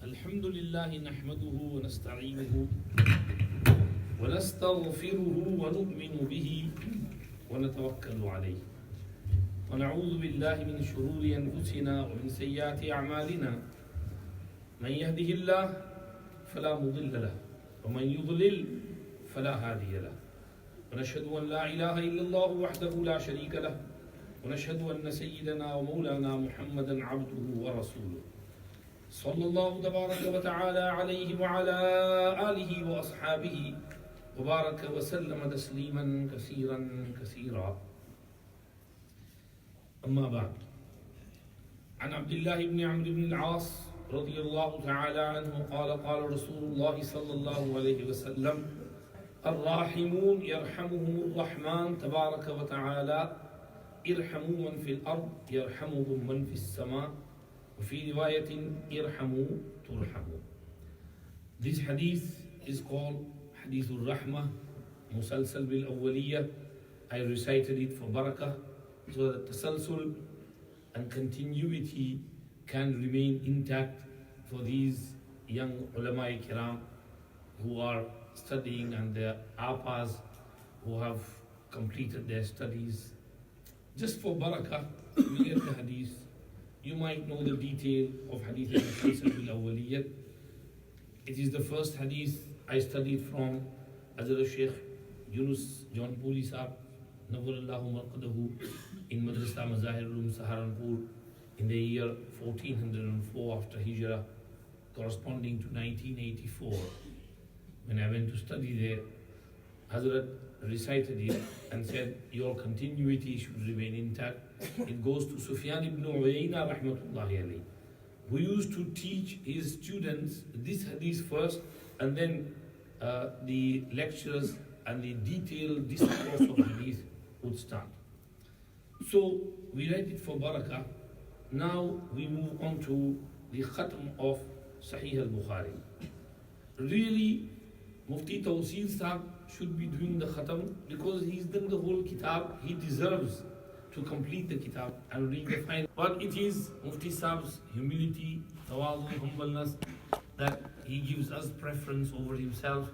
الحمد لله نحمده ونستعينه ونستغفره ونؤمن به ونتوكل عليه ونعوذ بالله من شرور أنفسنا ومن سيئات أعمالنا من يهده الله فلا مضل له ومن يضلل فلا هادي له ونشهد أن لا إله إلا الله وحده لا شريك له ونشهد أن سيدنا ومولانا محمدا عبده ورسوله صلى الله تبارك وتعالى عليه وعلى آله وأصحابه وبارك وسلم تسليما كثيرا كثيرا. أما بعد، عن عبد الله بن عمرو بن العاص رضي الله تعالى عنه قال قال رسول الله صلى الله عليه وسلم: الراحمون يرحمهم الرحمن تبارك وتعالى ارحموا من في الأرض يرحمهم من في السماء وفي رواية ارحموا ترحموا. This hadith is called Hadith al-Rahmah Musalsal bil-Awwaliyah. I recited it for barakah so that tasalsul and continuity can remain intact for these young ulama kiram who are studying and their apas who have completed their studies. Just for barakah, we get the hadith. You might know the detail of Hadith al-Musalsal bil-Awwaliyah. It is the first hadith I studied from Hazrat Sheikh Yunus John Puli Sahib, Nawwarallahu Marqadahu, in Madrasa Mazahir Ulum Saharanpur in the year 1404 after Hijrah, corresponding to 1984. When I went to study there, Hazrat recited it and said, your continuity should remain intact. It goes to Sufyan ibn Uyayna rahmatullahi alayhi, who used to teach his students this hadith first, and then the lectures and the detailed discourse of hadith would start. So we read it for barakah. Now we move on to the Khatme of Sahih al-Bukhari. Really, Mufti Tawsil Sahib should be doing the Khatam because he's done the whole kitab. He deserves to complete the kitab and read the final. But it is Mufti Sahib's humility, tawadhu, humbleness that he gives us preference over himself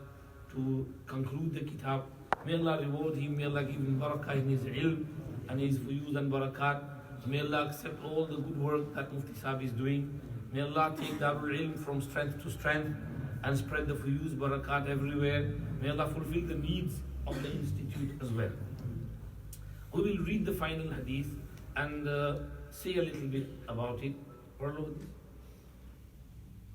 to conclude the kitab. May Allah reward him, may Allah give him barakah in his ilm and his fuyuz and barakat. May Allah accept all the good work that Mufti Sahib is doing. May Allah take Darul Ilm from strength to strength and spread the fuyuz barakat everywhere. May Allah fulfill the needs of the institute as well. We will read the final hadith and say a little bit about it.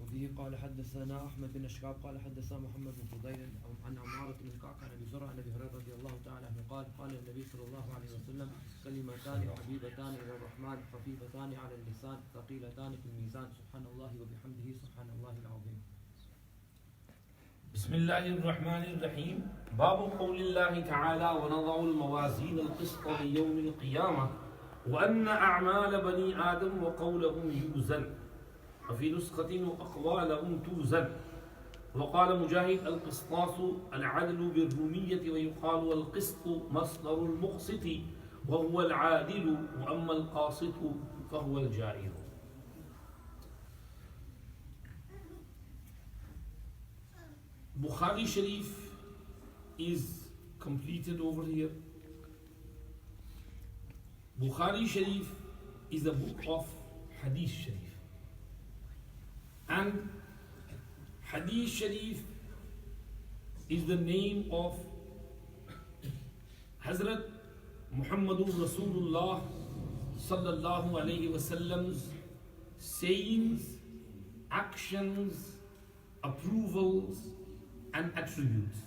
وفيه قال حدثنا أحمد بن أشكاب قال حدثنا محمد بن فضيل عن عمارة بن الكعكة عن أبي زرع عن أبي هريرة رضي الله تعالى عنه قال قال النبي صلى الله عليه وسلم: كلمتان حبيبتان إلى الرحمن خفيفتان على اللسان ثقيلتان في الميزان سبحان الله وبحمده سبحان الله العظيم. بسم الله الرحمن الرحيم. باب قول الله تعالى: ونضع الموازين القسط ليوم القيامة وأن أعمال بني آدم وقولهم يوزن وفي نسخة وأقوالهم توزن. وقال مجاهد: القسطاس العدل بالرومية ويقال القسط مصدر المقسط وهو العادل وأما القاسط فهو الجائر. Bukhari Sharif is completed over here. Bukhari Sharif is a book of Hadith Sharif. And Hadith Sharif is the name of Hazrat Muhammadur Rasulullah sallallahu alayhi wasallam's sayings, actions, approvals and attributes.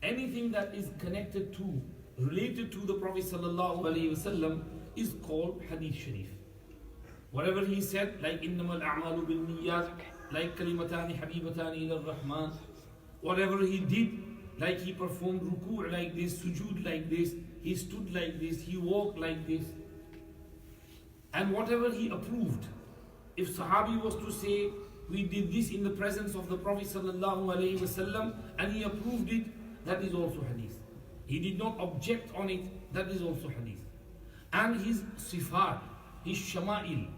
Anything that is connected to, related to the Prophet sallallahu alayhi wasallam is called Hadith Sharif. Whatever he said, like innamal a'malu bin niyyat, like kalimatani habibatani ila rahman. Whatever he did, like he performed ruku' like this, sujood like this, he stood like this, he walked like this. And whatever he approved, if Sahabi was to say, we did this in the presence of the Prophet sallallahu alaihi wasallam, and he approved it, that is also hadith. He did not object on it, that is also hadith. And his sifat, his shama'il,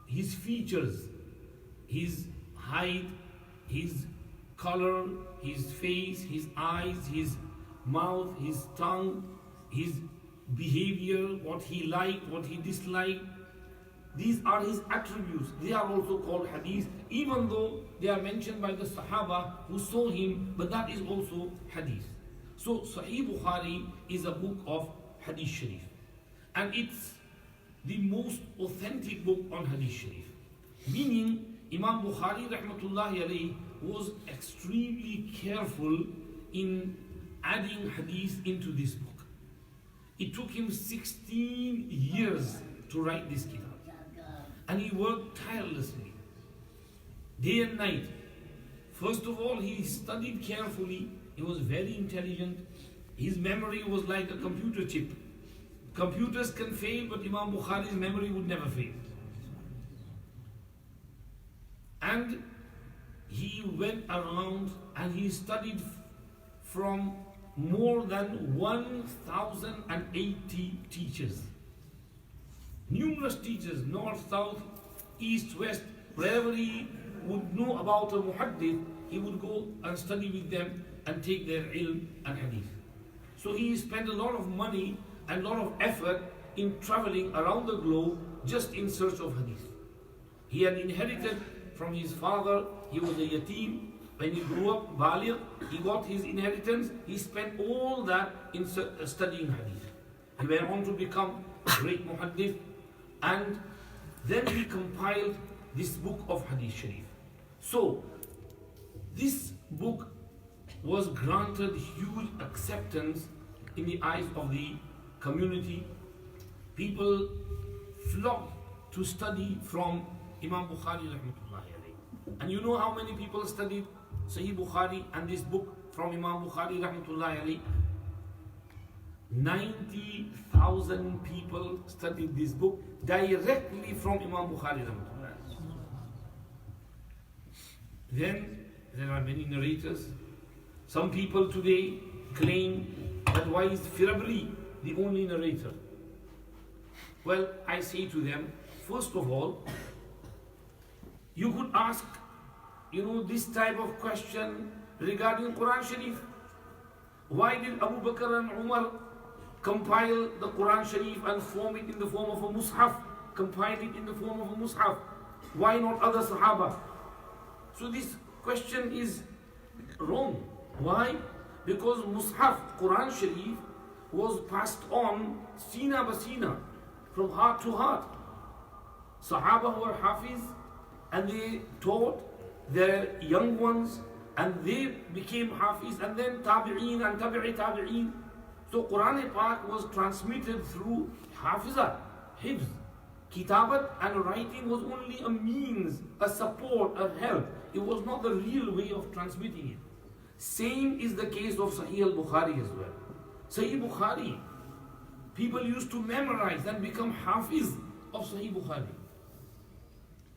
his features, his height, his color, his face, his eyes, his mouth, his tongue, his behavior, what he liked, what he disliked. These are his attributes. They are also called hadith, even though they are mentioned by the Sahaba who saw him, but that is also hadith. So Sahih Bukhari is a book of Hadith Sharif. And it's the most authentic book on Hadith Sharif. Meaning, Imam Bukhari rahmatullahi alayhi was extremely careful in adding hadith into this book. It took him 16 years to write this kitab. And he worked tirelessly, day and night. First of all, he studied carefully. He was very intelligent. His memory was like a computer chip. Computers can fail, but Imam Bukhari's memory would never fail. And he went around and he studied from more than 1,080 teachers. Numerous teachers, north, south, east, west, wherever he would know about a muhaddith, he would go and study with them and take their ilm and hadith. So he spent a lot of money and a lot of effort in traveling around the globe just in search of hadith. He had inherited from his father, he was a yatim. When he grew up, baligh, he got his inheritance, he spent all that in studying hadith. He went on to become a great muhaddith, and then he compiled this book of Hadith Sharif. So, this book was granted huge acceptance in the eyes of the community. People flocked to study from Imam Bukhari rahmatullahi alayhi. And you know how many people studied Sahih Bukhari and this book from Imam Bukhari rahmatullahi alayhi? 90,000 people studied this book directly from Imam Bukhari rahmatullahi alayhi. Then there are many narrators. Some people today claim that why is Firabri the only narrator? Well, I say to them, first of all, you could ask, this type of question regarding Quran Sharif. Why did Abu Bakr and Umar compile the Quran Sharif and form it in the form of a mushaf, compile it in the form of a mushaf? Why not other Sahaba? So this question is wrong. Why? Because mushaf, Quran Sharif, was passed on sina basina, from heart to heart. Sahaba were hafiz and they taught their young ones and they became hafiz, and then tabi'een and tabi'een. So Quran Pak was transmitted through hafizah, hifz. Kitabat and writing was only a means, a support, a help. It was not the real way of transmitting it. Same is the case of Sahih al-Bukhari as well. Sahih Bukhari, people used to memorize and become hafiz of Sahih Bukhari.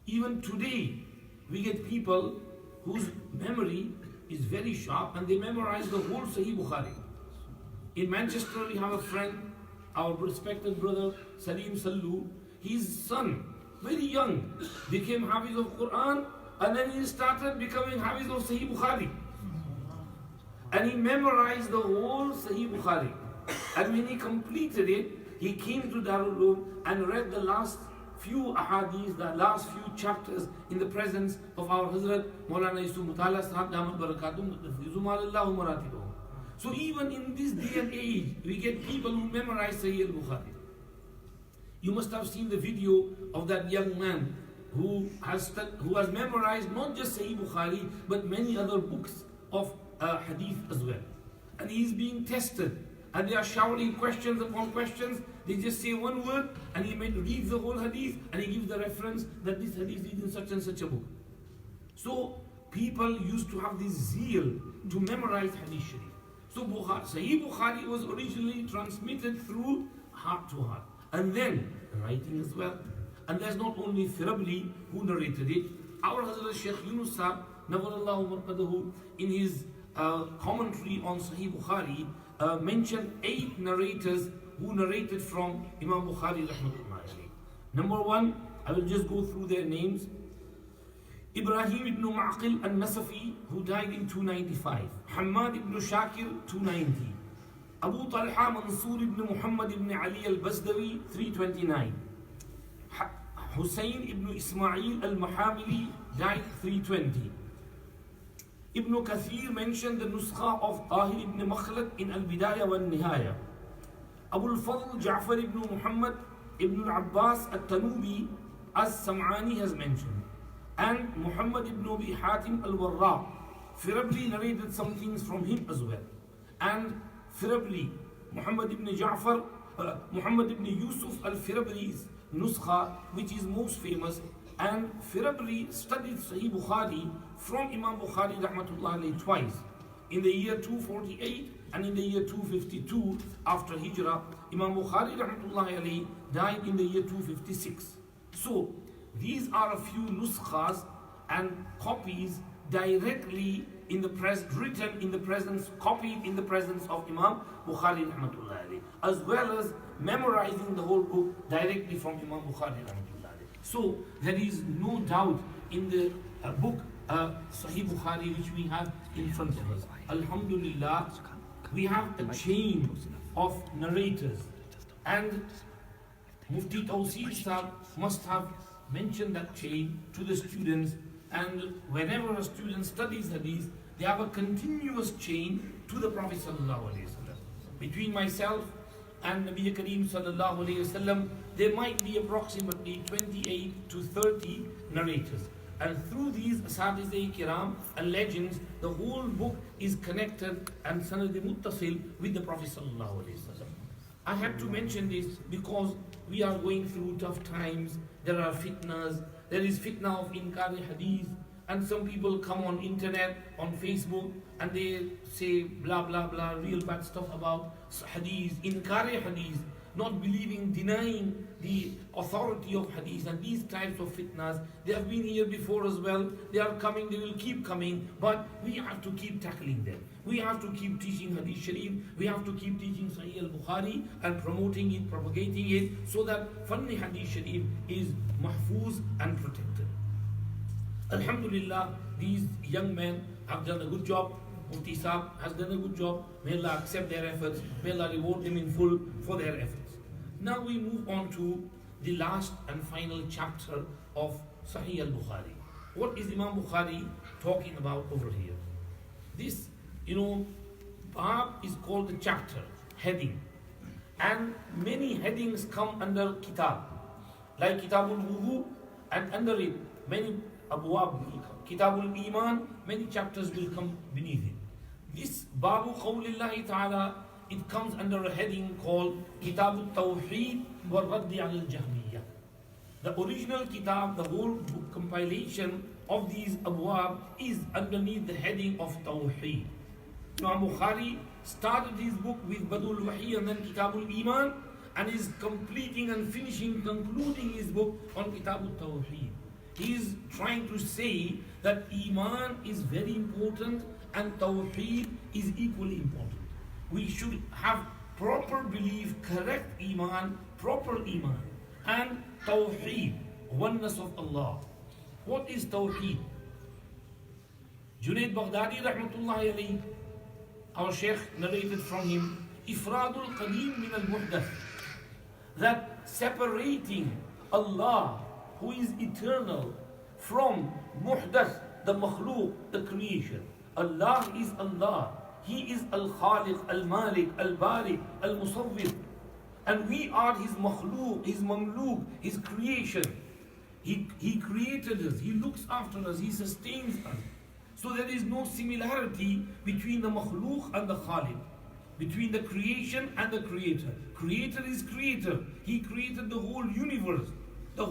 Even today, we get people whose memory is very sharp and they memorize the whole Sahih Bukhari. In Manchester, we have a friend, our respected brother Salim Sallu. His son, very young, became hafiz of Quran, and then he started becoming hafiz of Sahih Bukhari. And he memorized the whole Sahih Bukhari. And when he completed it, he came to Darul Ilm and read the last few ahadith, the last few chapters in the presence of our Hazrat Maulana Yusuf Mutala Sahib Damat Barakatum. So even in this day and age, we get people who memorize Sahih al-Bukhari. You must have seen the video of that young man who has memorized not just Sahih Bukhari, but many other books of hadith as well. And he is being tested. And they are showering questions upon questions. They just say one word and he reads the whole hadith and he gives the reference that this hadith is in such and such a book. So people used to have this zeal to memorize hadith sharif. So Sahih Bukhari was originally transmitted through heart to heart. And then writing as well. And there's not only Firabli who narrated it. Our Hazrat Sheikh Yunus Sahib, Nawwarallahu Marqadahu, in his commentary on Sahih Bukhari, mentioned 8 narrators who narrated from Imam Bukhari rahmatullahi alayhi. Number one, I will just go through their names. Ibrahim ibn Ma'qil al-Nasafi, who died in 295. Hamad ibn Shakir, 290. Abu Talha Mansur ibn Muhammad ibn Ali al-Bazdawi, 329. Hussein ibn Ismail al-Mahamili died 320. Ibn Kathir mentioned the nuskha of Tahir ibn Makhlad in Al-Bidayah wa Nihaya. Abu al-Fadl Ja'far ibn Muhammad ibn al-Abbas al-Tanubi as-Sam'ani has mentioned. And Muhammad ibn Abi Hatim al-Warraq, Firabli narrated some things from him as well. And Firabli, Muhammad ibn Yusuf al-Firabli's nuskha, which is most famous, and Firabli studied Sahih Bukhari from Imam Bukhari rahmatullah alayhi twice, in the year 248 and in the year 252 after Hijrah. Imam Bukhari rahmatullah alayhi died in the year 256. So these are a few nuskhas and copies directly in the written in the presence, copied in the presence of Imam Bukhari rahmatullah alayhi, as well as memorizing the whole book directly from Imam Bukhari rahmatullah alayhi. So there is no doubt in the book Sahih Bukhari which we have in front of us. Alhamdulillah, we have a chain of narrators, and Mufti Tawseer Sahib must have mentioned that chain to the students, and whenever a student studies hadith, they have a continuous chain to the Prophet sallallahu alaihi wasallam. Between myself and Nabi Kareem sallallahu alaihi wasallam, there might be approximately 28 to 30 narrators. And through these Asatiz-e Kiram and legends, the whole book is connected and sanad muttasil with the Prophet sallallahu alaihi wasallam. I have to mention this because we are going through tough times. There are fitnas. There is fitna of inkar hadith, and some people come on internet, on Facebook, and they say blah blah blah, real bad stuff about hadith, inkar hadith, not believing, denying the authority of hadith, and these types of fitnas. They have been here before as well. They are coming, they will keep coming, but we have to keep tackling them. We have to keep teaching Hadith Sharif, we have to keep teaching Sahih al-Bukhari and promoting it, propagating it, so that Fanni Hadith Sharif is mahfuz and protected. Alhamdulillah, these young men have done a good job. Mufti Sahib has done a good job. May Allah accept their efforts. May Allah reward them in full for their efforts. Now we move on to the last and final chapter of Sahih al-Bukhari. What is Imam Bukhari talking about over here? This, Bab is called the chapter, heading. And many headings come under Kitab. Like Kitabul Wudu, and under it, many Abwab will come. Kitabul Iman, many chapters will come beneath it. This Babu Qawlillahi Ta'ala, it comes under a heading called Kitabul Tawheed wa Raddi al-Jahmiyyah. The original Kitab, the whole book compilation of these Abwab is underneath the heading of Tawheed. Imam Bukhari started his book with Badul Wahi and then Kitabul Iman, and is completing and concluding his book on Kitabul Tawheed. He is trying to say that Iman is very important and Tawheed is equally important. We should have proper belief, correct Iman, proper Iman, and Tawheed, oneness of Allah. What is Tawheed? Junaid Baghdadi rahmatullahi alayhi, our Sheikh narrated from him, Ifradul Qadim min al-Muhdath, that separating Allah, who is eternal, from Muhdath, the Makhluq, the creation. Allah is Allah. He is Al-Khaliq, Al-Malik, Al-Bari, Al-Musawwir. And we are His Makhluq, His Mamluk, His creation. He created us, He looks after us, He sustains us. So there is no similarity between the Makhluq and the Khaliq, between the creation and the Creator. Creator is Creator. He created the whole universe, the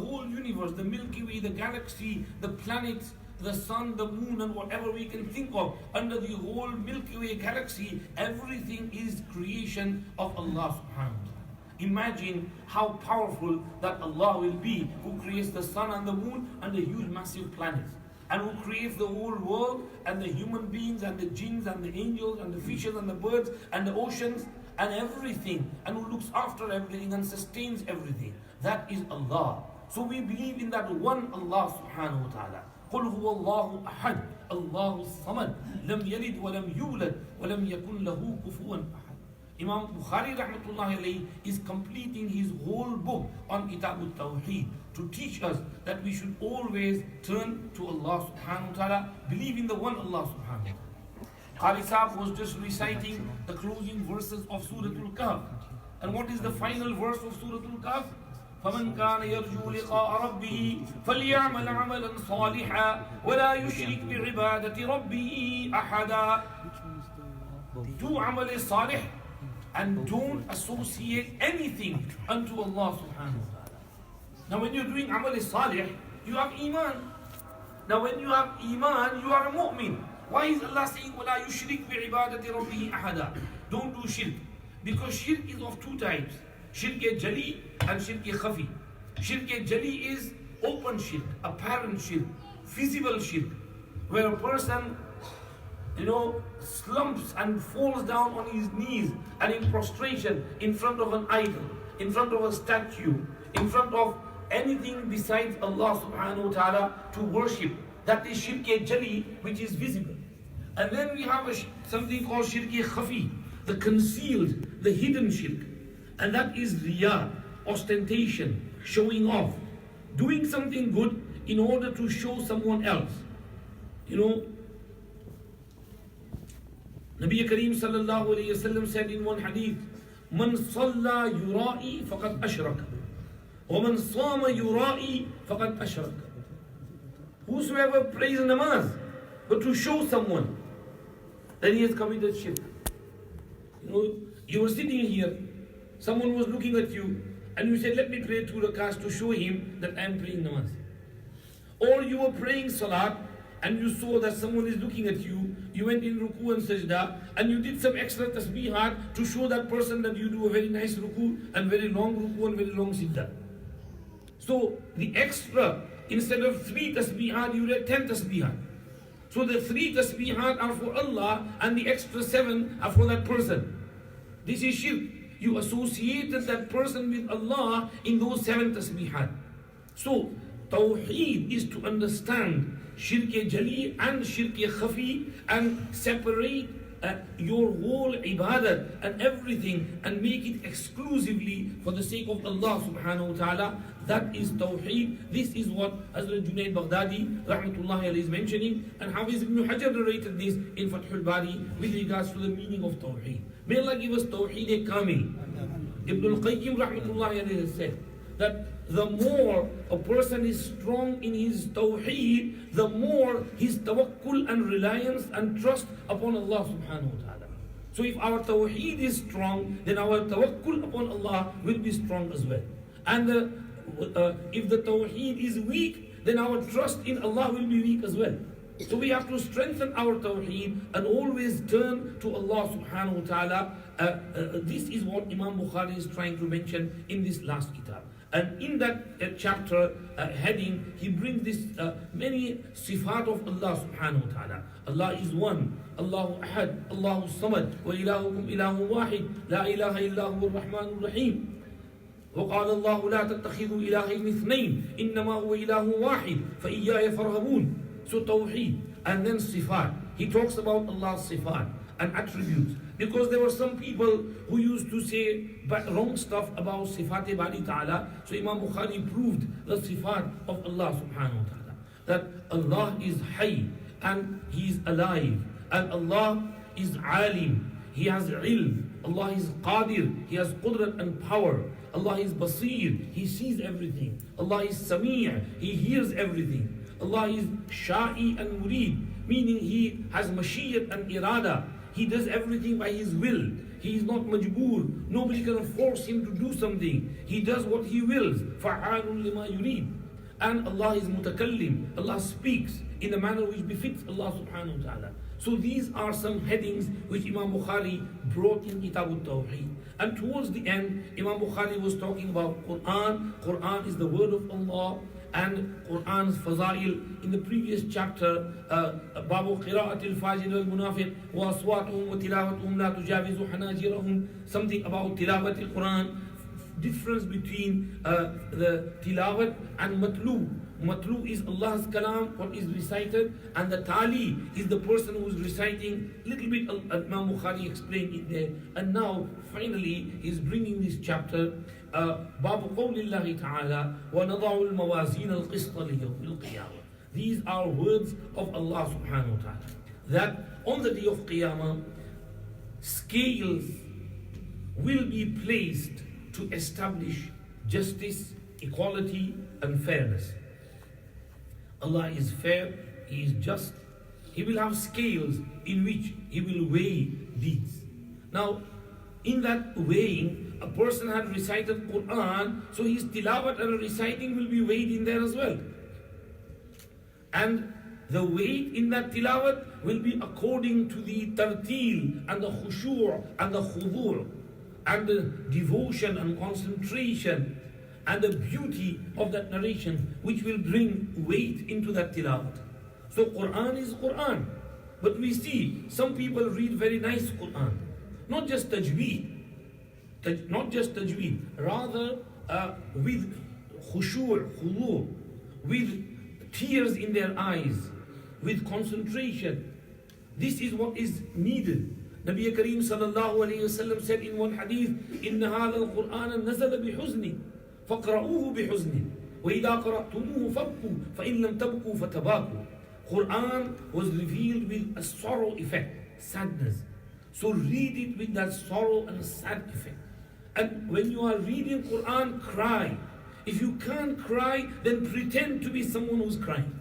Milky Way, the galaxy, the planets, the sun, the moon, and whatever we can think of. Under the whole Milky Way galaxy, everything is creation of Allah subhanahu wa ta'ala. Imagine how powerful that Allah will be, who creates the sun and the moon and the huge massive planets, and who creates the whole world and the human beings and the jinns and the angels and the fishes and the birds and the oceans and everything, and who looks after everything and sustains everything. That is Allah. So we believe in that one Allah subhanahu wa ta'ala. قل هو الله أحد الله الصمد لم يلد ولم يولد ولم يكن له كفوا أحد. Imam Bukhari rahmatullahi alayhi is completing his whole book on Kitab al-Tawheed to teach us that we should always turn to Allah subhanahu wa ta'ala, believe in the one Allah subhanahu wa ta'ala. Qari Sahib was just reciting the closing verses of Surah Al-Kahf. And what is the final verse of Surah Al-Kahf? فَمَنْ كَانَ يَرْجُو لِقَاءَ رَبِّهِ فَلْيَعْمَلْ عَمَلًا صَالِحًا وَلَا يُشْرِكْ بِعِبَادَةِ رَبِّهِ أَحَدًا. Do amal salih and don't associate anything unto Allah subhanahu wa ta'ala. Now when you're doing amal salih, you have iman. Now when you have iman, you are a mu'min. Why is Allah saying, وَلَا يُشْرِكْ بِعِبَادَةِ رَبِّهِ أَحَدًا? Don't do shirk. Because shirk is of two types. Shirk-e-jali and shirk-e-khafi. Shirk-e-jali is open shirk, apparent shirk, visible shirk, where a person, slumps and falls down on his knees and in prostration in front of an idol, in front of a statue, in front of anything besides Allah subhanahu wa ta'ala to worship. That is shirk-e-jali, which is visible. And then we have something called shirk-e-khafi, the concealed, the hidden shirk. And that is riya, ostentation, showing off, doing something good in order to show someone else. Nabi Kareem sallallahu alayhi wasallam said in one hadith, "Man salla yura'i faqad ashraka, wa man sama yura'i faqad ashraka." Whosoever prays namaz, but to show someone, then he has committed shirk. You were sitting here, someone was looking at you, and you said, "Let me pray 2 rakats to show him that I am praying namaz." Or you were praying salat, and you saw that someone is looking at you, you went in ruku and sajda, and you did some extra tasbihat to show that person that you do a very nice ruku and very long ruku and very long sajda. So the extra, instead of 3 tasbihat, you read 10 tasbihat. So the 3 tasbihat are for Allah and the extra 7 are for that person. This is shirk. You associated that person with Allah in those 7 tasbihat. So Tawheed is to understand shirk-e-jali and shirk-e-khafi and separate your whole ibadat and everything and make it exclusively for the sake of Allah subhanahu wa ta'ala. That is Tawheed. This is what Hazrat Junaid Baghdadi rahmatullahi alayhi is mentioning, and Hafiz ibn Hajar narrated this in Fathul Bari with regards to the meaning of Tawheed. May Allah give us Tawheed-e-Kamil. Ibn al-Qayyim rahmatullahi alayhi said that the more a person is strong in his tawheed, the more his tawakkul and reliance and trust upon Allah subhanahu wa ta'ala. So if our tawheed is strong, then our tawakkul upon Allah will be strong as well. And if the tawheed is weak, then our trust in Allah will be weak as well. So we have to strengthen our tawheed and always turn to Allah subhanahu wa ta'ala. This is what Imam Bukhari is trying to mention in this last kitab. And in that chapter heading, he brings this many sifat of Allah subhanahu wa ta'ala. Allah is one, Allahu ahad, Allahu samad, wa ilahukum ilahu wahid, la ilaha illa huwa ar-Rahman ar-Raheem. وقال الله لا تتخذوا إلهين اثنين إنما هو إله واحد فإياي فارهبون. So Tawheed, and then Sifat. He talks about Allah's Sifat and attributes. Because there were some people who used to say wrong stuff about Sifat Bari Ta'ala. So Imam Bukhari proved the Sifat of Allah subhanahu wa ta'ala. That Allah is Hayy and He is alive. And Allah is Alim. He has Ilm. Allah is Qadir. He has Qudrat and power. Allah is Basir. He sees everything. Allah is Sami'. He hears everything. Allah is Sha'i and Murid, meaning He has Mashiyyat and Irada. He does everything by His will. He is not majboor. Nobody can force Him to do something. He does what He wills. Fa'alun lima yurid. And Allah is Mutakallim. Allah speaks in a manner which befits Allah subhanahu wa ta'ala. So these are some headings which Imam Bukhari brought in Kitab al-Tawheed. And towards the end, Imam Bukhari was talking about Quran. Quran is the word of Allah. And Quran's Fazail in the previous chapter, Babu Qira'atil Fajir wal Munafiq wa aswatuhum wa tilawatuhum la tujawizu hanajirahum, something about Tilawatil Quran. difference between the tilawat and matlu. Matlu is Allah's kalam, what is recited, and the tali is the person who is reciting. Little bit Imam Bukhari explained it there. And now, finally, he's bringing this chapter. Babu qawlillahi ta'ala, وَنَضَعُ الْمَوَازِينَ الْقِسْطَ لِيَوْمِ الْقِيَامَةِ. These are words of Allah subhanahu wa ta'ala. That on the day of Qiyamah, scales will be placed to establish justice, equality, and fairness. Allah is fair, He is just. He will have scales in which He will weigh deeds. Now, in that weighing, a person had recited Quran, so his tilawat and reciting will be weighed in there as well. And the weight in that tilawat will be according to the tartil and the khushu' and the khudur and the devotion and concentration and the beauty of that narration, which will bring weight into that tilawat. So Quran is Quran. But we see some people read very nice Quran. Not just tajweed. Rather with khushu', khudur, with tears in their eyes, with concentration. This is what is needed. Nabi Kareem sallallahu alayhi wasallam said in one hadith, إِنَّ هَذَا الْقُرْآنَ نَزَلَ بِحُزْنٍ فَقْرَؤُوهُ بِحُزْنٍ وَإِذَا قَرَأْتُمُوهُ فَابْكُوا فَإِن لَمْ تَبْكُوا فَتَبَاكُوا. Quran was revealed with a sorrow effect, sadness. So read it with that sorrow and sad effect. And when you are reading Quran, cry. If you can't cry, then pretend to be someone who's crying.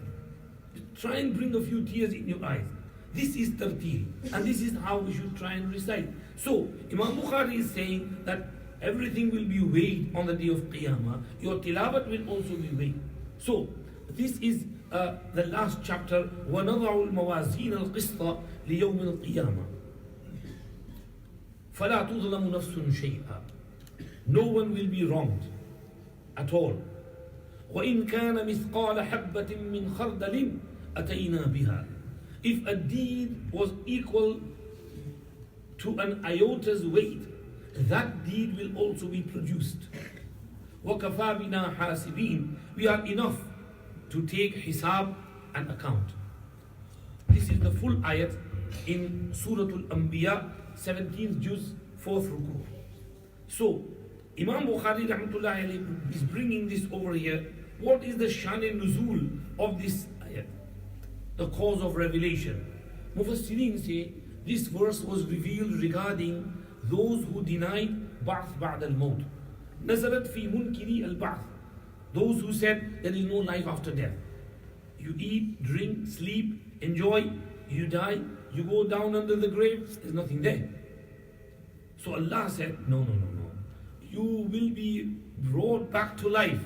Try and bring a few tears in your eyes. This is tartil, and this is how we should try and recite. So, Imam Bukhari is saying that everything will be weighed on the day of Qiyamah. Your tilawat will also be weighed. So, this is the last chapter. وَنَضَعُ الْمَوَازِينَ الْقِسْطَ لِيَوْمِ الْقِيَامَةِ فَلَا تُظْلَمُ نَفْسٌ شَيْئًا. No one will be wronged at all. وَإِنْ كَانَ مِثْقَالَ حَبَّةٍ مِّنْ خَرْدَلٍ أَتَيْنَا بِهَا. If a deed was equal to an iota's weight, that deed will also be produced. وَكَفَى بِنَا حَاسِبِينَ. We are enough to take hisab and account. This is the full ayat in Surah Al-Anbiya, 17th juz, 4th ruku. So, Imam Bukhari rahmatullahi alayhi is bringing this over here. What is the shan-e-nuzul of this ayat? The cause of revelation. Mufassirin say this verse was revealed regarding those who denied ba'th ba'd al-maut. Nazarat fi munkiri al-ba'th. Those who said there is no life after death. You eat, drink, sleep, enjoy, you die, you go down under the grave, there's nothing there. So Allah said, no. You will be brought back to life.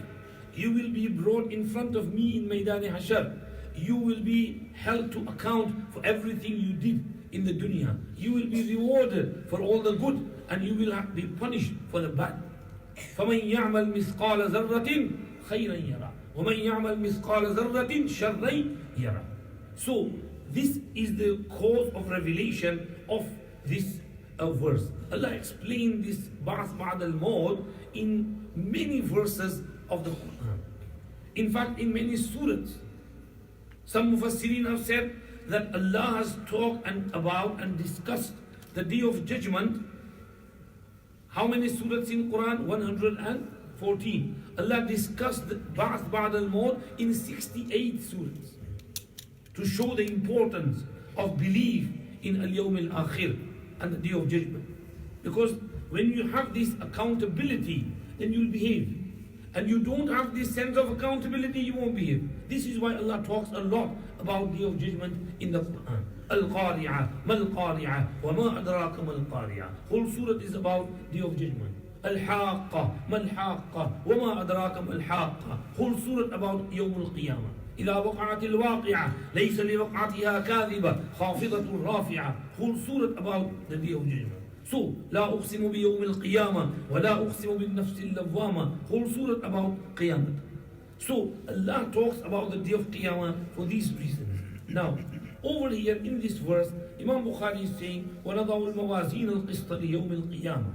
You will be brought in front of me in Maidani Hashar. You will be held to account for everything you did in the dunya. You will be rewarded for all the good, and you will be punished for the bad. فَمَنْ يَعْمَلْ مِثْقَالَ ذَرَّةٍ خَيْرًا يَرَى وَمَنْ يَعْمَلْ مِثْقَالَ ذَرَّةٍ شَرًّا يَرَى. So this is the cause of revelation of this verse. Allah explained this Ba'ath Ba'd al-Maut in many verses of the Quran. In fact, in many surahs. Some Mufassirin have said that Allah has talked about and discussed the day of judgment. How many surahs in Quran? 114. Allah discussed the Ba'ath Ba'd al-Maut in 68 surahs to show the importance of belief in Al-Yawm al-Akhir and the day of judgment. Because when you have this accountability, then you'll behave. And you don't have this sense of accountability, you won't behave. This is why Allah talks a lot about day of judgment in the Quran. Al-Qari'ah, Mal-Qari'ah, wa ma adraka Mal-Qari'ah. Whole surah is about day of judgment. Al-Haqqa, Mal-Haqqa, wa ma adraka Mal-Haqqa. Whole surah about Yawm al-Qiyamah. إذا وقعت الواقعة ليس لوقعتها كاذبة خافضة رافعة. Whole surah about the day of judgment. So, لا أقسم بيوم القيامة ولا أقسم بالنفس اللوامة. Whole surah about Qiyamah. So, Allah talks about the day of Qiyamah for these reasons. Now, over here in this verse, Imam Bukhari is saying, وَنَضَعُ الْمَوَازِينَ الْقِسْطَ لِيَوْمِ الْقِيَامَةِ.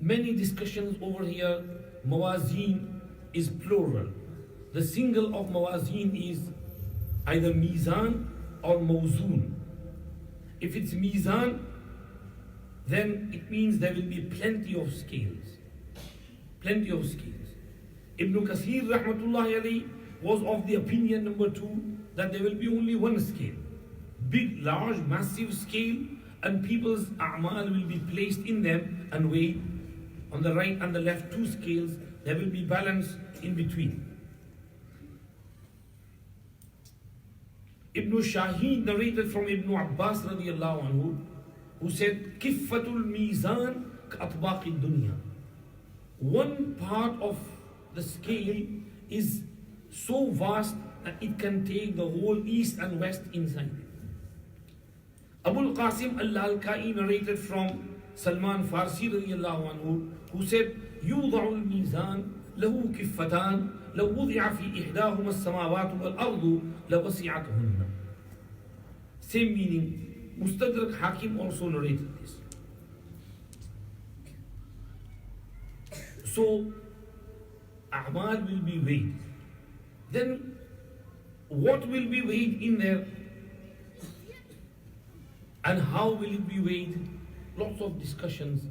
many discussions over here. Mawazeen is plural. The single of mawazeen is either mizan or mawzoon. If it's mizan, then it means there will be plenty of scales. Plenty of scales. Ibn Kathir rahmatullahi alayhi was of the opinion number 2 that there will be only one scale. Big, large, massive scale, and people's a'mal will be placed in them and weighed. On the right and the left, 2 scales, there will be balance in between. Ibn Shaheen narrated from Ibn Abbas radiallahu anhu, who said, Kiffatul Mizan ka'atbaqi dunya. One part of the scale is so vast that it can take the whole east and west inside it. Abul Qasim al-Lalkai narrated from Salman Farsi radiallahu anhu, who said, Yuda'ul Mizan lahu kiffatan law wudi'a fi ihdahuma as-samawati wal-ardu lawasi'atuhunna. Same meaning. Mustadrak Hakim also narrated this. So, a'mal will be weighed. Then, what will be weighed in there? And how will it be weighed? Lots of discussions.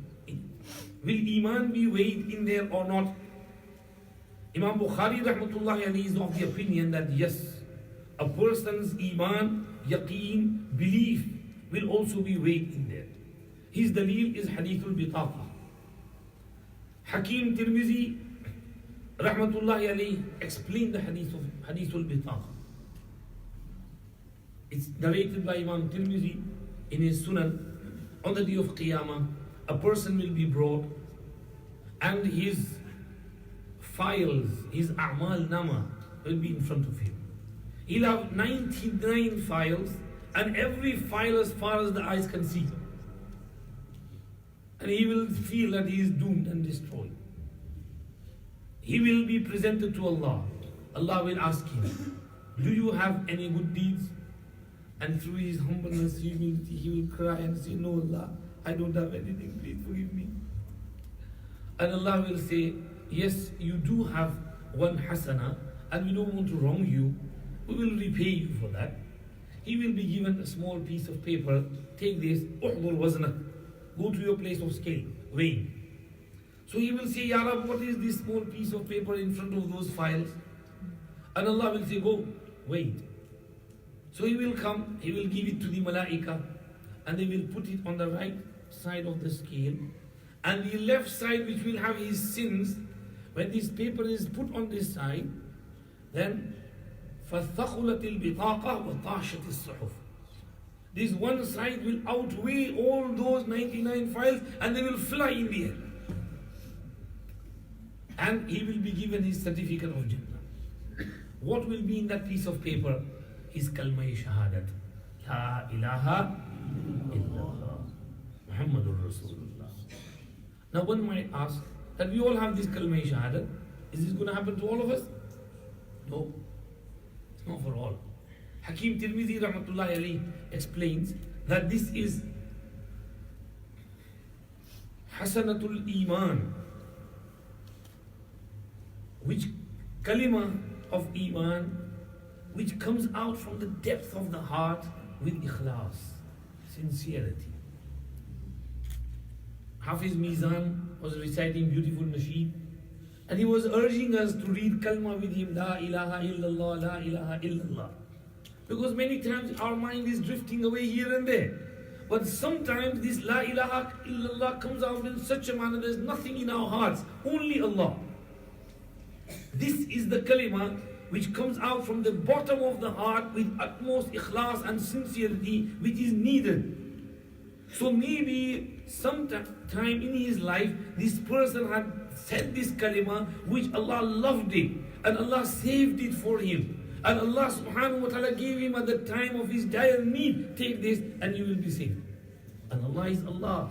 Will Iman be weighed in there or not? Imam Bukhari rahmatullahi alayhi is of the opinion that yes, a person's Iman, yaqeen, belief will also be weighed in there. His dalil is Hadithul Bitaqa. Hakim Tirmizi rahmatullahi alayhi explained the hadith of Hadithul Bitaqa. It's narrated by Imam Tirmizi in his Sunan. On the day of Qiyamah, a person will be brought and his files, his a'mal nama will be in front of him. He'll have 99 files, and every file as far as the eyes can see. And he will feel that he is doomed and destroyed. He will be presented to Allah. Allah will ask him, do you have any good deeds? And through his humbleness, he will cry and say, no Allah, I don't have anything, please forgive me. And Allah will say, yes, you do have one hasana, and we don't want to wrong you. We will repay you for that. He will be given a small piece of paper. Take this, uhdur wazna. Go to your place of scale, weigh. So he will say, Ya Rab, what is this small piece of paper in front of those files? And Allah will say, go, wait. So he will come, he will give it to the malaika, and they will put it on the right side of the scale. And the left side, which will have his sins, when this paper is put on this side, then فَثَقُلَتِ الْبِطَاقَةِ وَطَاشَتِ الصُّحُفِ. This one side will outweigh all those 99 files, and they will fly in the air. And he will be given his certificate of Jannah. What will be in that piece of paper? His kalma-e shahadat. La ilaha illallah. Muhammadur Rasulullah. Now one might ask that we all have this kalma-e shahadat. Is this going to happen to all of us? No. It's not for all. Hakim Tirmizi rahmatullahi alayhi explains that this is Hasanatul Iman, which kalima of Iman, which comes out from the depth of the heart with ikhlas, sincerity. Hafiz Mizan was reciting beautiful nasheed, and he was urging us to read kalma with him, La ilaha illallah, La ilaha illallah. Because many times our mind is drifting away here and there. But sometimes this La ilaha illallah comes out in such a manner, there's nothing in our hearts, only Allah. This is the kalima which comes out from the bottom of the heart with utmost ikhlas and sincerity, which is needed. So maybe sometime in his life, this person had said this kalima, which Allah loved it, and Allah saved it for him. And Allah subhanahu wa ta'ala gave him at the time of his dire need, take this and you will be saved. And Allah is Allah.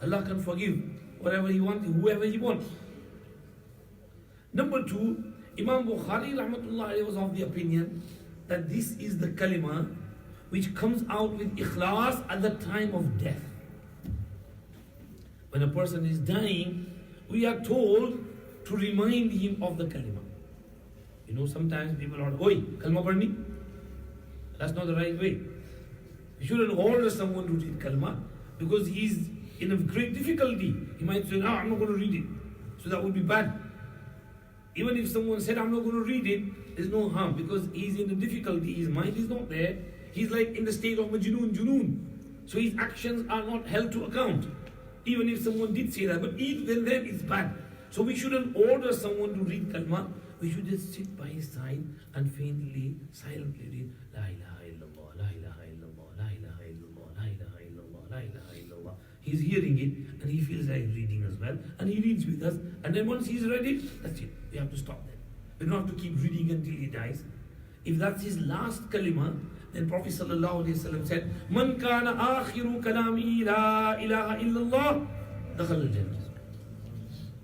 Allah can forgive whatever He wants, whoever He wants. Number 2, Imam Bukhari rahmatullah was of the opinion that this is the kalima which comes out with ikhlas at the time of death. When a person is dying, we are told to remind him of the kalima. You know, sometimes people are, oi, kalma padni. That's not the right way. You shouldn't order someone to read kalma because he's in a great difficulty. He might say, no, I'm not going to read it. So that would be bad. Even if someone said, I'm not going to read it, there's no harm because he's in a difficulty. His mind is not there. He's like in the state of majnoon, junoon. So his actions are not held to account. Even if someone did say that, but even then it's bad. So we shouldn't order someone to read kalma. We should just sit by his side and faintly, silently read La ilaha illallah, La ilaha illallah, La ilaha illallah, La ilaha illallah, La ilaha illallah. He's hearing it and he feels like reading as well. And he reads with us. And then once he's read it, that's it. We have to stop there. We don't have to keep reading until he dies. If that's his last kalima, then Prophet ﷺ said, Man kana akhiru kalami la ilaha illallah, dakhal al-jannah.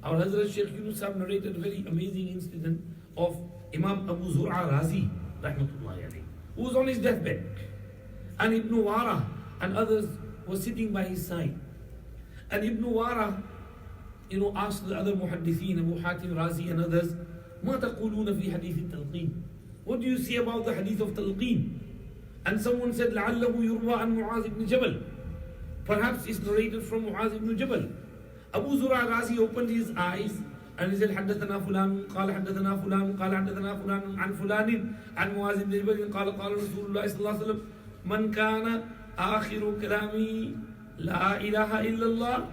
Our Hazrat Sheikh Yunus Sahib narrated a very amazing incident of Imam Abu Zur'a Razi, rahmatullahi alayhi, who was on his deathbed. And Ibn Wara and others were sitting by his side. And Ibn Wara, asked the other muhaddithin, Abu Hatim Razi and others, Ma taquluna fi hadith al-talqeen? What do you say about the hadith of talqeen? And someone said, لَعَلَّهُ يُرْوَى عَنْ مُعَاذِ ibn Jabal. Perhaps it's narrated from Mu'az ibn Jabal. Abu Zur'a Razi opened his eyes and he said, حدثنا فلان قال حدثنا فلان قال حدثنا فلان عن فلان عن معاذ بن جبل قال قال رسول الله صلى الله عليه وسلم من كان آخر كلامي لا إله إلا الله.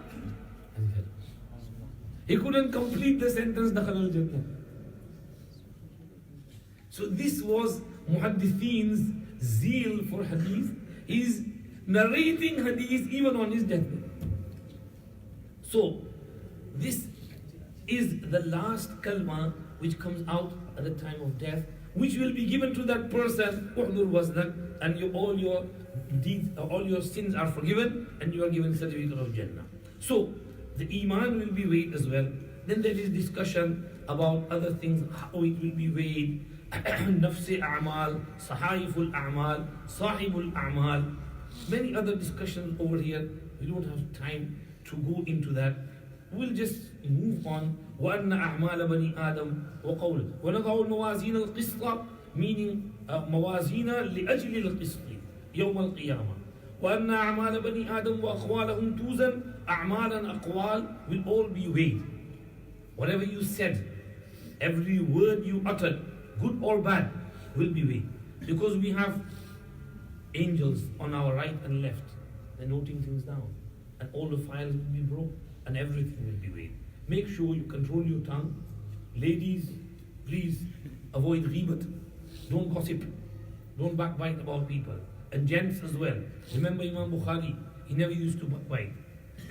He couldn't complete the sentence دخل الجنة. So this was Muhaddithin's zeal for hadith. He's narrating hadith even on his deathbed. So this is the last kalma which comes out at the time of death, which will be given to that person, and all your deeds, all your sins are forgiven, and you are given certificate of Jannah. So the iman will be weighed as well. Then there is discussion about other things, how it will be weighed. Nafsi a'mal, sahaiful a'mal, sahibul a'mal. Many other discussions over here. We don't have time to go into that. We'll just move on. وَأَنَّ أَعْمَالَ بَنِي آدَمَ وَقَوْلِ وَنَضَعُ الْمَوَازِينَ الْقِسْطَ, meaning موازين لأجل القسط يوم القيامة. وَأَنَّ أَعْمَالَ بَنِي آدَمَ وَأَقْوَالَهُمْ تُوزَنْ. أعمال and aqwal will all be weighed. Whatever you said, every word you uttered, good or bad, will be weighed. Because we have angels on our right and left. They're noting things down. And all the files will be broken. And everything will be weighed. Make sure you control your tongue. Ladies, please avoid ghibat. Don't gossip. Don't backbite about people. And gents as well. Remember Imam Bukhari, he never used to backbite.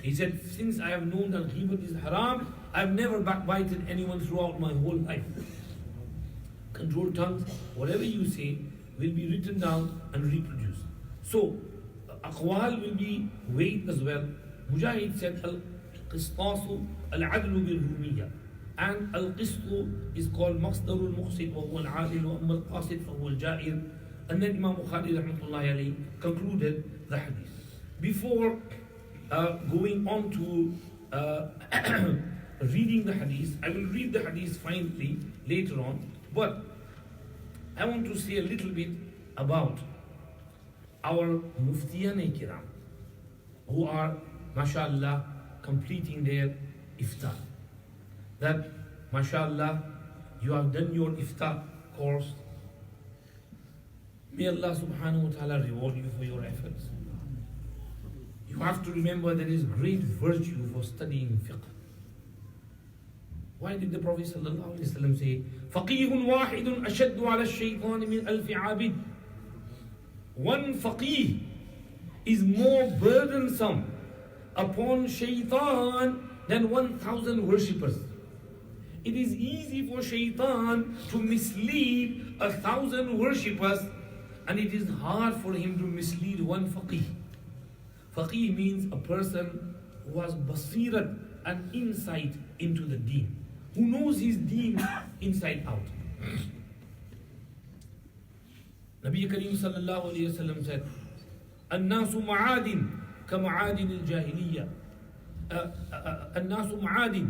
He said, since I have known that ghibat is haram, I've never backbited anyone throughout my whole life. Control tongues. Whatever you say will be written down and reproduced. So, aqwal will be weighed as well. Mujahid said, Al-Qistasu al-Adlu bil-Rumiyya. And Al-Qistu is called Masdarul Muqsid wa huwa al-Adil wa amma al-Qasid fa huwa al-Ja'ir. And then Imam Bukhari rahmatullahi alayhi concluded the hadith. Before going on to reading the hadith, I will read the hadith finally later on. But I want to say a little bit about our Muftiyan Kiram, who are, mashallah, completing their iftar. That, mashallah, you have done your iftar course. May Allah subhanahu wa ta'ala reward you for your efforts. You have to remember there is great virtue for studying fiqh. Why did the Prophet sallallahu alaihi wasallam say, فَقِيهٌ وَاحِدٌ أَشَدُّ عَلَى الشَّيْطَانِ مِنْ أَلْفِ عَابِدٍ? One faqih is more burdensome upon shaitan than 1,000 worshippers. It is easy for shaitan to mislead 1,000 worshippers, and it is hard for him to mislead one faqih. Faqih means a person who has basirat and insight into the deen, who knows his deen inside out. Nabi Kareem sallallahu alayhi wa sallam said, الناس معادن كمعادن الجاهلية. الناس معادن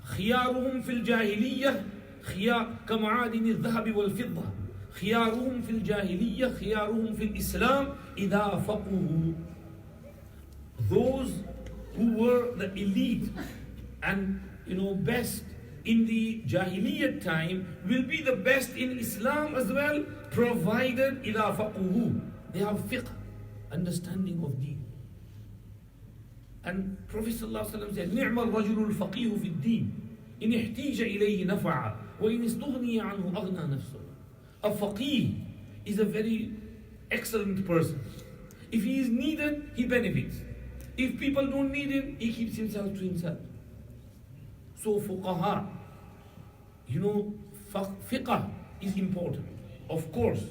خيارهم في الجاهلية كمعادن الذهب والفضة خيارهم في الجاهلية خيارهم في الإسلام إذا فقهوا. Those who were the elite and best in the Jahiliyyah time will be the best in Islam as well, provided إذا فقهوا, they have fiqh, understanding of deen. And Prophet ﷺ said, نعم الرجل الفقيه في الدين إن احتيج إليه نفع وإن استغني عنه أغنى نفسه. A faqih is a very excellent person. If he is needed, he benefits. If people don't need him, he keeps himself to himself. So fuqaha, fiqh is important. Of course,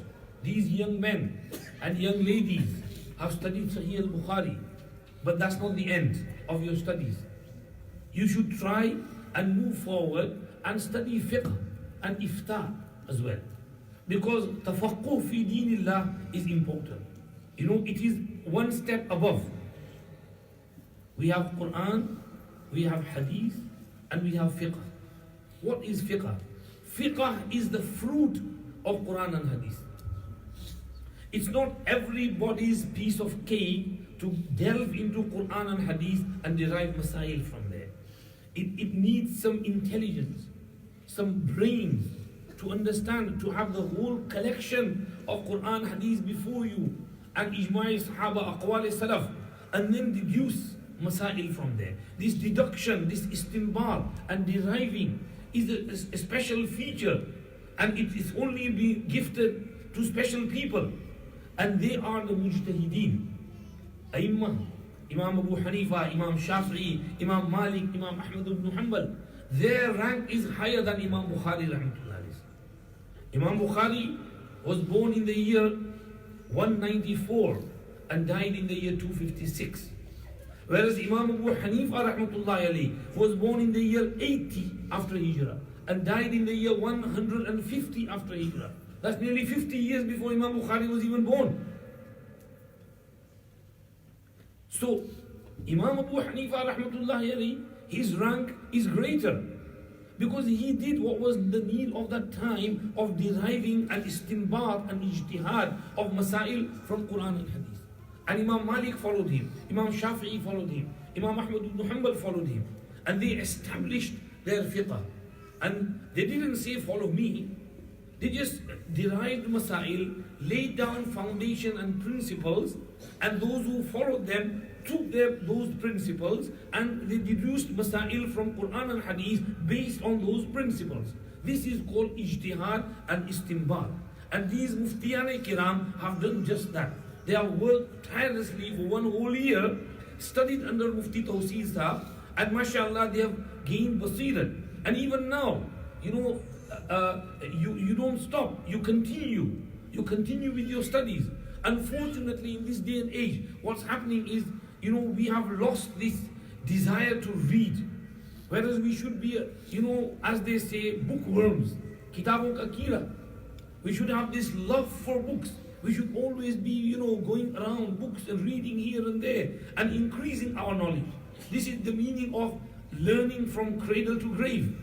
these young men and young ladies have studied Sahih al-Bukhari, but that's not the end of your studies. You should try and move forward and study fiqh and ifta as well. Because tafaqquh fi deenillah is important. It is one step above. We have Quran, we have Hadith, and we have fiqh. What is fiqh? Fiqh is the fruit of Quran and Hadith. It's not everybody's piece of cake to delve into Quran and Hadith and derive masail from there. It needs some intelligence, some brains to understand, to have the whole collection of Quran, Hadith before you, and Ijma'i Sahaba, Aqwal Salaf, and then deduce masail from there. This deduction, this istinbat and deriving is a special feature, and it is only being gifted to special people, and they are the mujtahideen. A'immah, Imam Abu Hanifa, Imam Shafi'i, Imam Malik, Imam Ahmad ibn Hanbal, their rank is higher than Imam Bukhari rahmatullah. Imam Bukhari was born in the year 194 and died in the year 256. Whereas Imam Abu Hanifa rahmatullah was born in the year 80 after Hijrah and died in the year 150 after Hijrah. That's nearly 50 years before Imam Bukhari was even born. So Imam Abu Hanifa rahmatullah his rank is greater, because he did what was the need of that time of deriving an istinbat and ijtihad of masail from Quran and Hadith. And Imam Malik followed him, Imam Shafi'i followed him, Imam Ahmad ibn Hanbal followed him, and they established their fiqh. And they didn't say follow me, they just derived masail, laid down foundation and principles, and those who followed them took those principles and they deduced masail from Quran and Hadith based on those principles. This is called ijtihad and istinbat. And these muftiyan kiram have done just that. They have worked tirelessly for one whole year, studied under Mufti Tawseer Sahib, and mashallah they have gained basirat. And even now, you don't stop, you continue with your studies. Unfortunately, in this day and age, what's happening is, we have lost this desire to read. Whereas we should be, as they say, bookworms. Kitabon ka kira. We should have this love for books. We should always be, going around books and reading here and there and increasing our knowledge. This is the meaning of learning from cradle to grave.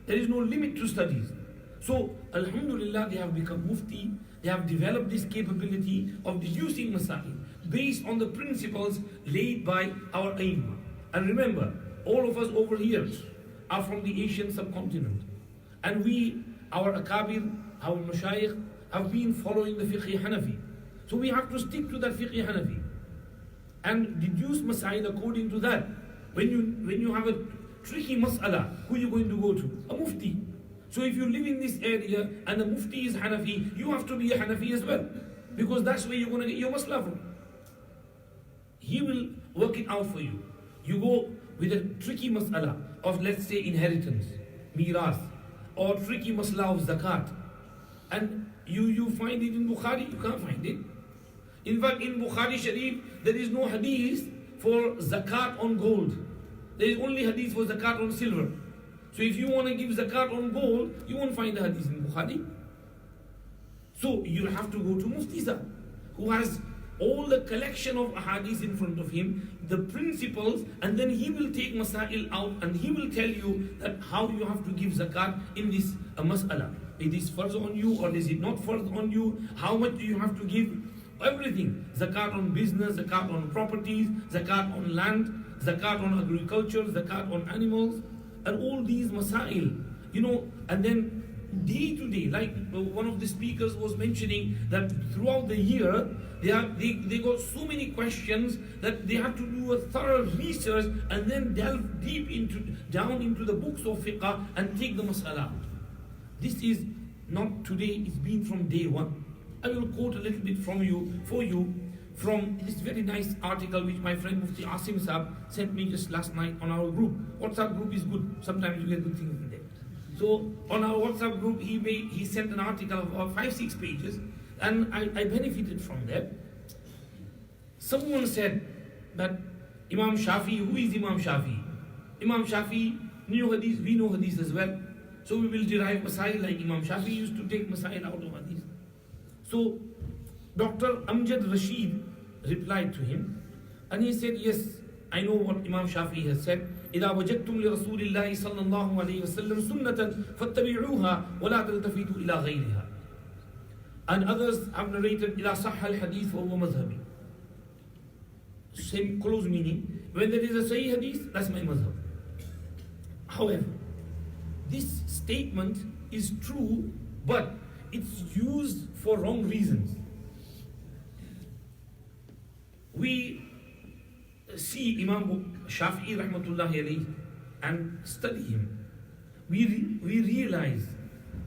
There is no limit to studies. So, alhamdulillah, they have become mufti. They have developed this capability of deducing masail based on the principles laid by our aim. And remember, all of us over here are from the Asian subcontinent. And our akabir, our mashayikh, have been following the fiqh Hanafi. So we have to stick to that fiqh Hanafi and deduce masail according to that. When you have a tricky mas'ala, who are you going to go to? A mufti. So if you live in this area and the mufti is Hanafi, you have to be a Hanafi as well, because that's where you're going to get your mas'ala from. He will work it out for you. You go with a tricky mas'ala of, let's say, inheritance, miras, or tricky mas'ala of zakat, and you find it in Bukhari, you can't find it. In fact, in Bukhari Sharif, there is no hadith for zakat on gold. There is only hadith for zakat on silver. So if you want to give zakat on gold, you won't find the hadith in Bukhari. So you'll have to go to Mufti Sahib, who has all the collection of ahadith in front of him, the principles, and then he will take masail out and he will tell you that how you have to give zakat in this mas'ala. It is farz on you or is it not farz on you? How much do you have to give? Everything. Zakat on business, zakat on properties, zakat on land, zakat on agriculture, zakat on animals, and all these masail, and then day to day, like one of the speakers was mentioning that throughout the year, they got so many questions that they have to do a thorough research and then delve deep down into the books of fiqh and take the mas'ala. This is not today, it's been from day one. I will quote a little bit for you from this very nice article which my friend Mufti Asim Sahib sent me just last night on our group. WhatsApp group is good. Sometimes you get good things in there. So on our WhatsApp group, he sent an article of 5-6 pages, and I benefited from that. Someone said that Imam Shafi, who is Imam Shafi? Imam Shafi knew hadith, we know hadith as well. So we will derive masail like Imam Shafi used to take masail out of hadith. So Dr. Amjad Rashid replied to him, and he said, yes, I know what Imam Shafi has said. إذا وجدتم لرسول الله صلى الله عليه وسلم سنة فاتبعوها ولا تلتفتوا إلى غيرها. And others have narrated إذا صح الحديث فهو مذهبي. Same close meaning. When there is a Sahih hadith, that's my madhab. However, this statement is true, but it's used for wrong reasons. We see Imam Shafi'i rahmatullahi alayhi and study him. We realize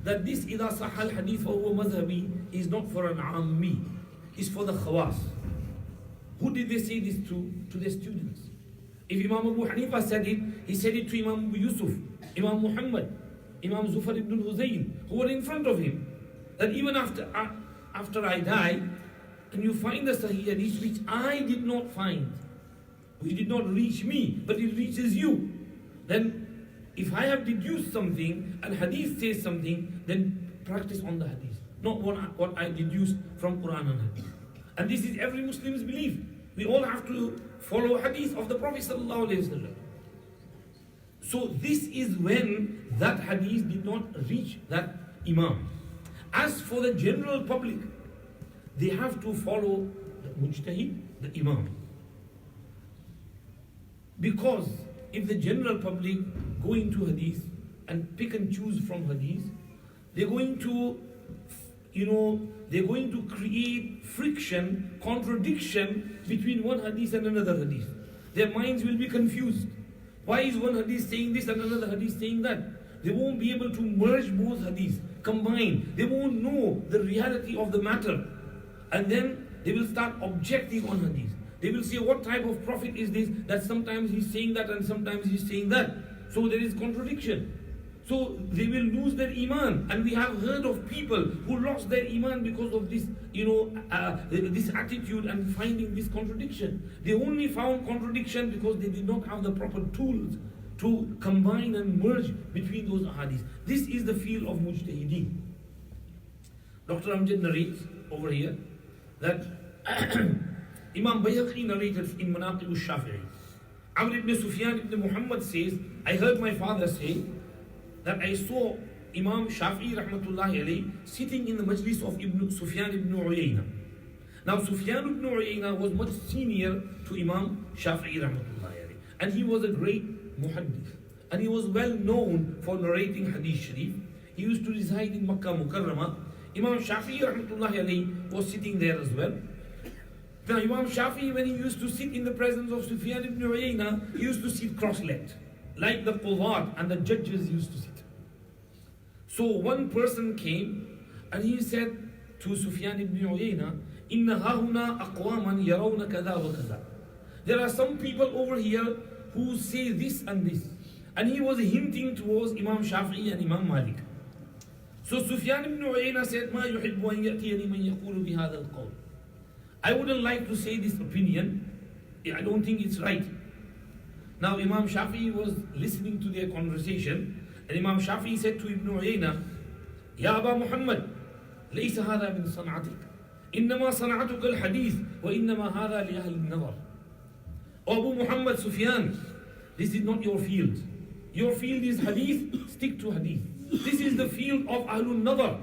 that this إذا صح الحديث فهو مذهبي is not for an ammi, it's for the khawas. Who did they say this to? To their students. If Imam Abu Hanifa said it, he said it to Imam Abu Yusuf, Imam Muhammad, Imam Zufar ibn Huzayn, who were in front of him. That even after I die, and you find the Sahih hadith which I did not find, which did not reach me, but it reaches you, then if I have deduced something and hadith says something, then practice on the hadith, not what I deduced from Quran and hadith. And this is every Muslim's belief. We all have to follow hadith of the Prophet ﷺ. So this is when that hadith did not reach that Imam. As for the general public, they have to follow the mujtahid, the Imam. Because if the general public go into hadith and pick and choose from hadith, they're going to create friction, contradiction between one hadith and another hadith. Their minds will be confused. Why is one hadith saying this and another hadith saying that? They won't be able to merge both hadiths, combine. They won't know the reality of the matter. And then they will start objecting on hadith. They will say, what type of prophet is this? That sometimes he's saying that and sometimes he's saying that. So there is contradiction. So they will lose their iman. And we have heard of people who lost their iman because of this, this attitude and finding this contradiction. They only found contradiction because they did not have the proper tools to combine and merge between those ahadith. This is the field of mujtahideen. Dr. Amjad narrates over here that Imam Bayhaqi narrated in Manaqib al-Shafi'i. Amr ibn Sufyan ibn Muhammad says, I heard my father say that I saw Imam Shafi'i rahmatullahi alayhi sitting in the majlis of Ibn Sufyan ibn Uyayna. Now Sufyan ibn Uyayna was much senior to Imam Shafi'i rahmatullahi alayhi, and he was a great muhaddith, and he was well known for narrating hadith sharif. He used to reside in Makkah Mukarramah. Imam Shafi'i rahmatullahi alayhi was sitting there as well. Now Imam Shafi'i, when he used to sit in the presence of Sufyan ibn Uyayna, he used to sit cross-legged, like the qudat and the judges used to sit. So one person came and he said to Sufyan ibn Uyayna, Inna hahuna aqwaman yarawna kada wa kada. There are some people over here who say this and this. And he was hinting towards Imam Shafi'i and Imam Malik. So Sufyan ibn Uyayna said, Ma yuhibbu an ya'tiyani man yaqulu bihadha al-qawl. I wouldn't like to say this opinion. I don't think it's right. Now Imam Shafi'i was listening to their conversation, and Imam Shafi'i said to Ibn Uyayna, Ya Aba Muhammad, laysa hadha min san'atik. إنما صنعتك الحديث وإنما هذا لأهل النظر. Abu Muhammad Sufyan, this is not your field. Your field is hadith, stick to hadith. This is the field of Ahlul Nazar,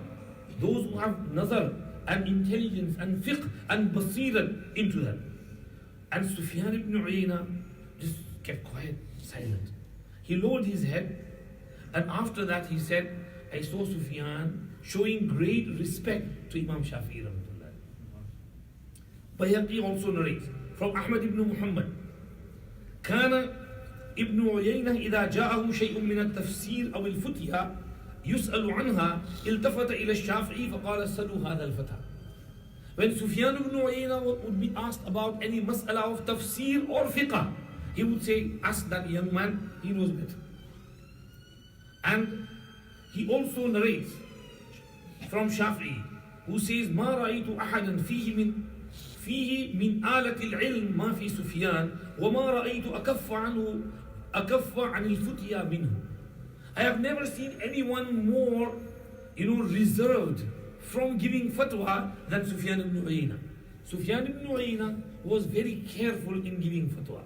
those who have nazar and intelligence and fiqh and basirat into that. And Sufyan ibn Uyayna just kept quiet, silent. He lowered his head, and after that he said, I saw Sufyan showing great respect to Imam Shafi'i. Bayhaqi also narrates from Ahmad ibn Muhammad, كان ابن عيينة إذا جاءه شيء من التفسير أو الفتية يسأل عنها التفت إلى الشافعي فقال سلوا هذا الفتى. When Sufyan ibn Uyayna would be asked about any mas'ala of tafsir or fiqh, he would say, ask that young man, he knows better. And he also narrates from Shafi'i, who says, ما رأيت أحدا فيه من آلة العلم ما في سفيان وما رأيت أكف عن الفتيا منه. I have never seen anyone more, reserved from giving fatwa than Sufyan ibn Uyayna. Sufyan ibn Uyayna was very careful in giving fatwa.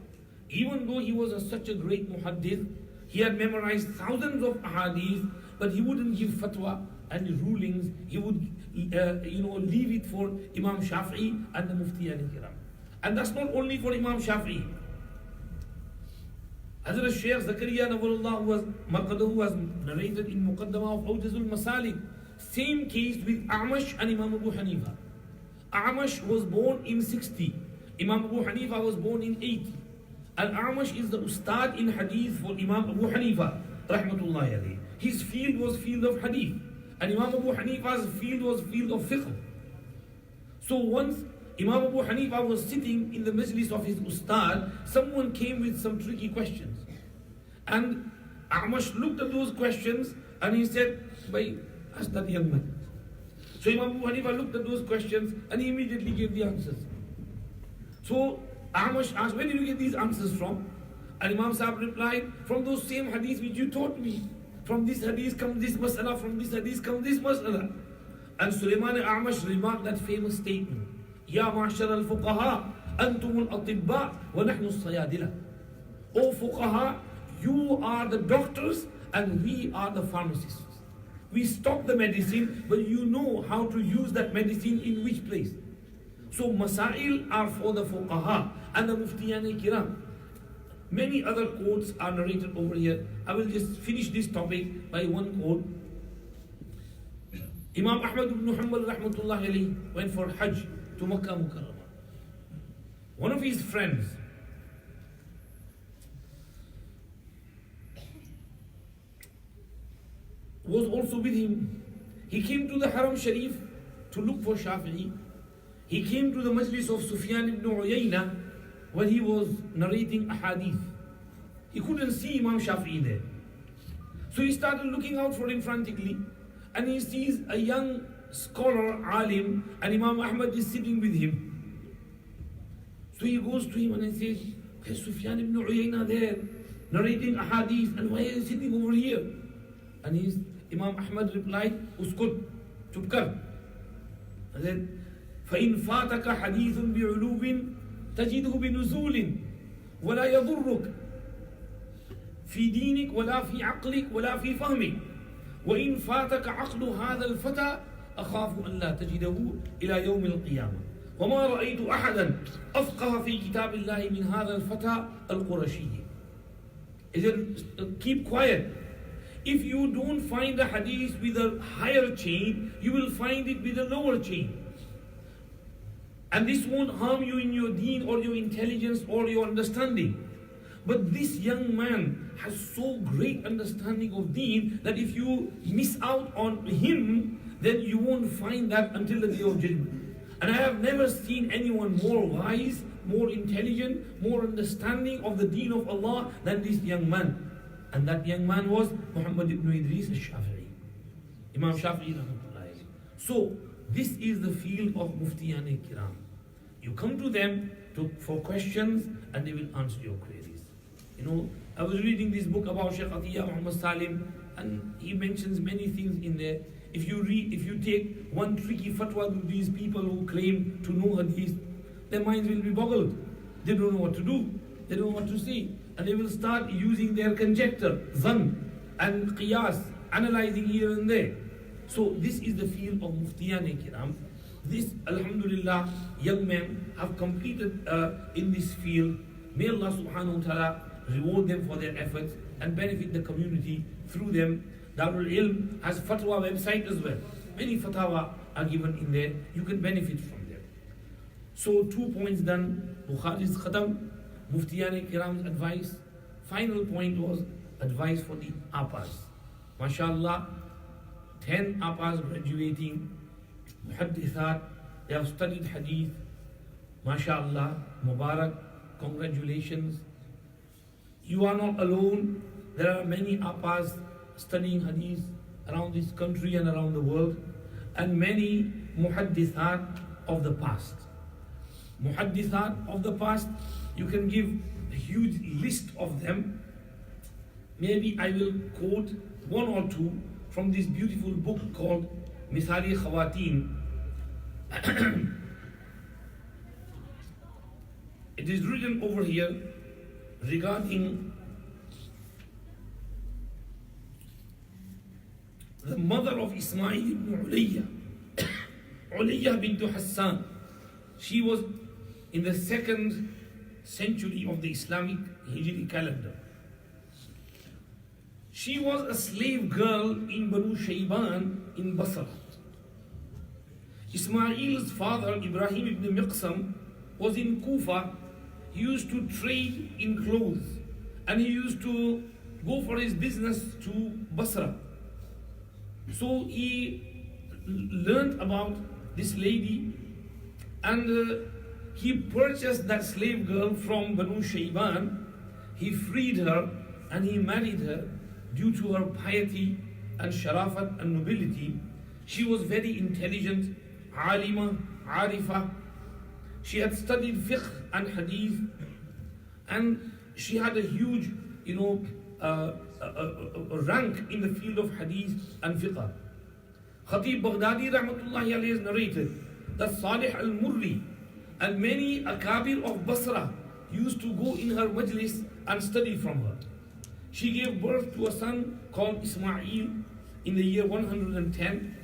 Even though he was such a great muhaddith, he had memorized thousands of ahadith, but he wouldn't give fatwa and rulings. He would leave it for Imam Shafi'i and the Muftiyan Kiram. And that's not only for Imam Shafi'i. Hazrat Sheikh Zakaria Nawalullah Marqadahu was narrated in Muqaddamah of Awjazul Masalik. Same case with A'mash and Imam Abu Hanifa. A'mash was born in 60. Imam Abu Hanifa was born in 80. And A'mash is the ustad in hadith for Imam Abu Hanifa, rahmatullahi alayhi. His field was field of hadith. And Imam Abu Hanifa's field was field of fiqh. So once Imam Abu Hanifa was sitting in the majlis of his ustad, someone came with some tricky questions. And A'mash looked at those questions and he said, ask that young man. So Imam Abu Hanifa looked at those questions and he immediately gave the answers. So A'mash asked, where did you get these answers from? And Imam Sahib replied, from those same hadiths which you taught me. From this hadith comes this mas'ala, from this hadith comes this mas'ala. And Sulaiman A'mash remarked that famous statement, Ya ma'ashar al-fuqaha, antum al-atibba, wa nahnu al-sayadila. O fuqaha, you are the doctors and we are the pharmacists. We stock the medicine, but you know how to use that medicine in which place. So masail are for the fuqaha and the muftiyan kiram. Many other quotes are narrated over here. I will just finish this topic by one quote. Imam Ahmad ibn Hanbal rahmatullahi alayhi went for Hajj to Makkah Mukarramah. One of his friends was also with him. He came to the Haram Sharif to look for Shafi'i. He came to the majlis of Sufyan ibn Uyayna when he was narrating a hadith. He couldn't see Imam Shafi'i there. So he started looking out for him frantically, and he sees a young scholar, alim, and Imam Ahmad is sitting with him. So he goes to him and he says, there's Sufyan ibn Uyayna there, narrating a hadith, and why are you sitting over here? And Imam Ahmad replied, Uskut, chup kar. And then, فَإِنْ فَاتَكَ حَدِيثٌ بِعُلُوٍ تجده بنزول ولا يضرك في دينك ولا في عقلك ولا في فهمك وإن فاتك عقل هذا الفتى أخاف أن لا تجده إلى يوم القيامة وما رأيت أحدا أفقه في كتاب الله من هذا الفتى القرشي. Keep quiet. If you don't find a hadith with a higher chain, you will find it with a lower chain. And this won't harm you in your deen or your intelligence or your understanding. But this young man has so great understanding of deen that if you miss out on him, then you won't find that until the day of judgment. And I have never seen anyone more wise, more intelligent, more understanding of the deen of Allah than this young man. And that young man was Muhammad ibn Idris al-Shafi'i. Imam Shafi'i. So, this is the field of Muftiyan Kiram. You come to them for questions and they will answer your queries. I was reading this book about Sheikh Atiyah Muhammad Salim, and he mentions many things in there. if you take one tricky fatwa to these people who claim to know hadith, their minds will be boggled. They don't know what to do. They don't know what to say. And they will start using their conjecture, zan, and qiyas, analyzing here and there. So this is the field of Muftiyan Kiram. This, alhamdulillah, young men have completed in this field. May Allah subhanahu wa ta'ala reward them for their efforts and benefit the community through them. Darul Ilm has fatwa website as well. Many fatwa are given in there. You can benefit from them. So 2 points done. Bukhari's khatam, Muftiyan Kiram's advice. Final point was advice for the Apas. MashaAllah, 10 Apas graduating, Muhaddithat, they have studied Hadith. MashaAllah, Mubarak, congratulations. You are not alone. There are many Apas studying Hadith around this country and around the world, and many Muhaddithat of the past. Muhaddithat of the past, you can give a huge list of them. Maybe I will quote one or two from this beautiful book called Misali Khawateen. It is written over here regarding the mother of Ismail ibn Ulayya, Ulayya bint Hassan. She was in the 2nd century of the Islamic Hijri calendar. She was a slave girl in Banu Shayban in Basra. Ismail's father, Ibrahim ibn Miqsam, was in Kufa. He used to trade in clothes and he used to go for his business to Basra. So he learned about this lady and he purchased that slave girl from Banu Shayban. He freed her and he married her due to her piety and sharafat and nobility. She was very intelligent, alima, arifa. She had studied fiqh and hadith, and she had a huge, rank in the field of hadith and fiqh. Khatib Baghdadi rahmatullahi alayhi has narrated that Salih al-Murri and many akabir of Basra used to go in her majlis and study from her. She gave birth to a son called Ismail in the year 110,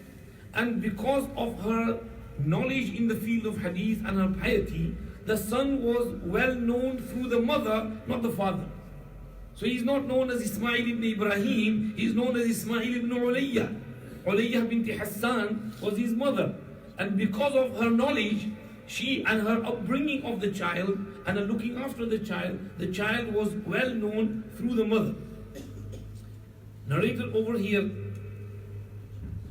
and because of her knowledge in the field of hadith and her piety, the son was well known through the mother, not the father. So he's not known as Ismail ibn Ibrahim, he's known as Ismail ibn Ulayya. Ulayya bint Hassan was his mother. And because of her knowledge, she and her upbringing of the child and her looking after the child was well known through the mother. Narrated over here,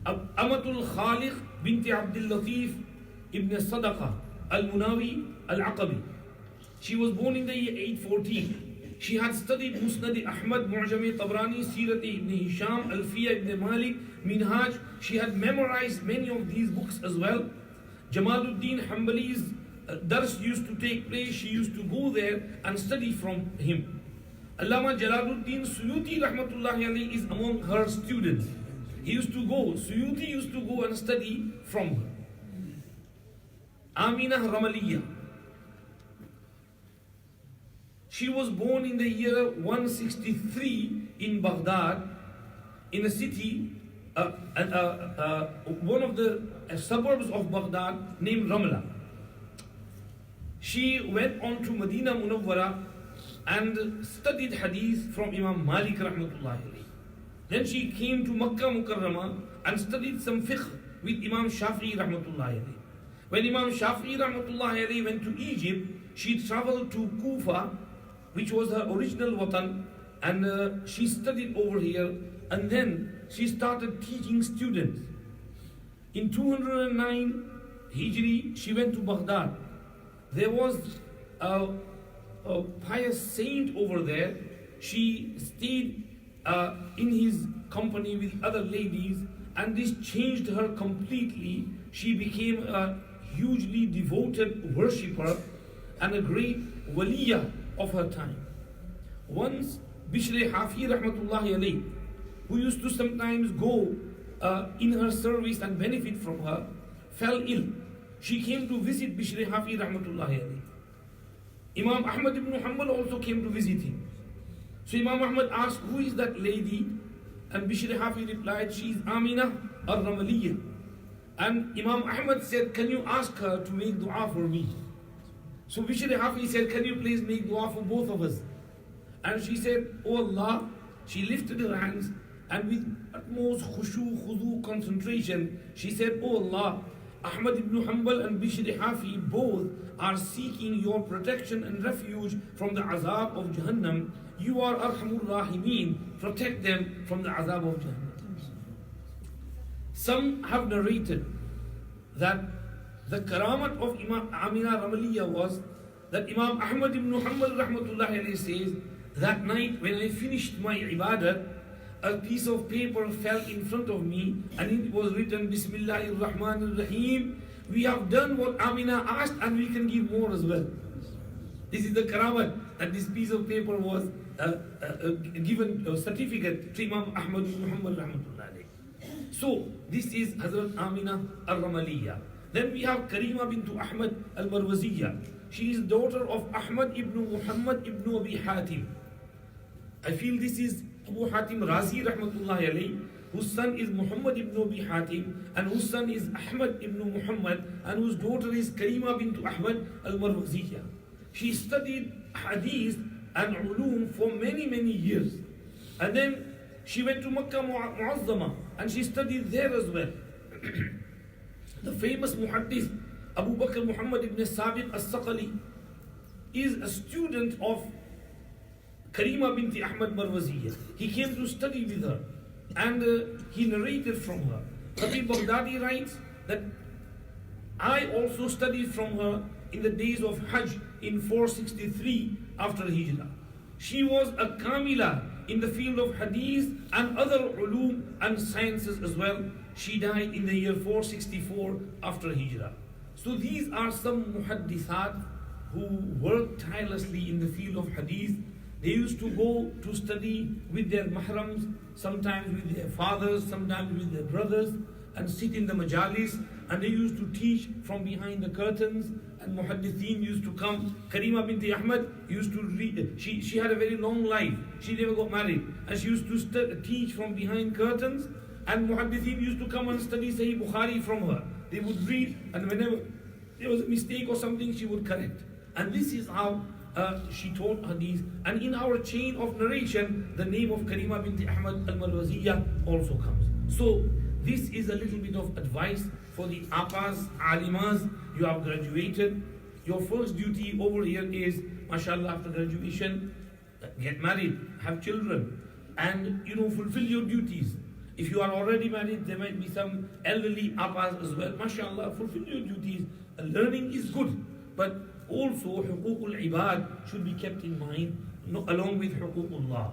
Amatul Khaliq bint Abdul Latif ibn Sadaqa al-Munawi al-Aqabi. She was born in the year 814. She had studied Musnad Ahmad, Mu'jam Tabrani, Sirat ibn Hisham, Alfiya ibn Malik, Minhaj. She had memorized many of these books as well. Jamaluddin Hanbali's dars used to take place. She used to go there and study from him. Allama Jalaluddin Suyuti rahmatullahi alayhi is among her students. Suyuti used to go and study from her. Aminah Ramaliya. She was born in the year 163 in Baghdad, in a city, one of the suburbs of Baghdad named Ramla. She went on to Medina Munawwara and studied hadith from Imam Malik rahmatullahi alayhi. Then she came to Makkah Mukarramah and studied some fiqh with Imam Shafi'i rahmatullahi alayhi. When Imam Shafi'i rahmatullahi alayhi went to Egypt, she traveled to Kufa, which was her original watan, and she studied over here, and then she started teaching students. In 209 Hijri, she went to Baghdad. There was a pious saint over there. She stayed in his company with other ladies, and this changed her completely. She became a hugely devoted worshipper and a great waliyah of her time. Once Bishr Hafi rahmatullahi alayhi, who used to sometimes go in her service and benefit from her, fell ill. She came to visit Bishr Hafi rahmatullahi alayhi. Imam Ahmad ibn Hanbal also came to visit him. So Imam Ahmad asked, who is that lady? And Bishr Hafi replied, she is Amina al-Ramaliyah. And Imam Ahmad said, can you ask her to make dua for me? So Bishr Hafi said, can you please make dua for both of us? And she said, oh Allah. She lifted her hands and with utmost khushu, khudu, concentration, she said, oh Allah, Ahmad ibn Hanbal and Bishr Hafi both are seeking your protection and refuge from the azab of Jahannam. You are Arhamur Rahimeen. Protect them from the azab of Jahannam. Some have narrated that the karamat of Imam Amina Ramaliyah was that Imam Ahmad ibn Hanbal rahmatullahi alayhi says, that night when I finished my ibadat, a piece of paper fell in front of me and it was written, Bismillahir Rahmanir Raheem. We have done what Amina asked and we can give more as well. This is the karamat, that this piece of paper was given a certificate to Imam Ahmad ibn Hanbal rahmatullahi alayhi. So this is Hazrat Amina al-Ramaliyah. Then we have Karima bint Ahmad al-Marwaziyah. She is daughter of Ahmad ibn Muhammad ibn Abi Hatim. I feel this is Abu Hatim Razi rahmatullahi alayhi, whose son is Muhammad ibn Abi Hatim, and whose son is Ahmad ibn Muhammad, and whose daughter is Karima bint Ahmad al-Marwaziyah. She studied Hadith and Ulum for many, many years. And then she went to Makkah Mu'azzama and she studied there as well. The famous Muhaddith Abu Bakr Muhammad ibn Sabiq as-Saqali is a student of Karima binti Ahmad Marwaziyah. He came to study with her and he narrated from her. Khatib Baghdadi writes that I also studied from her in the days of Hajj in 463 after Hijrah. She was a Kamila in the field of Hadith and other ulum and sciences as well. She died in the year 464 after Hijrah. So these are some muhaddithat who worked tirelessly in the field of Hadith. They used to go to study with their mahrams, sometimes with their fathers, sometimes with their brothers, and sit in the majalis, and they used to teach from behind the curtains, and muhaddithin used to come. Karima binti Ahmad used to read. She had a very long life. She never got married, and she used to teach from behind curtains, and muhaddithin used to come and study Sahih Bukhari from her. They would read, and whenever there was a mistake or something, she would correct. And this is how she taught hadith. And in our chain of narration, the name of Karima binti Ahmad al-Marwaziyah also comes. So this is a little bit of advice for the Apas, Alimas. You have graduated. Your first duty over here is, mashallah, after graduation, get married, have children, and fulfill your duties. If you are already married, there might be some elderly Apas as well. Mashallah, fulfill your duties. Learning is good, but also huququl ibad should be kept in mind, along with huququllah.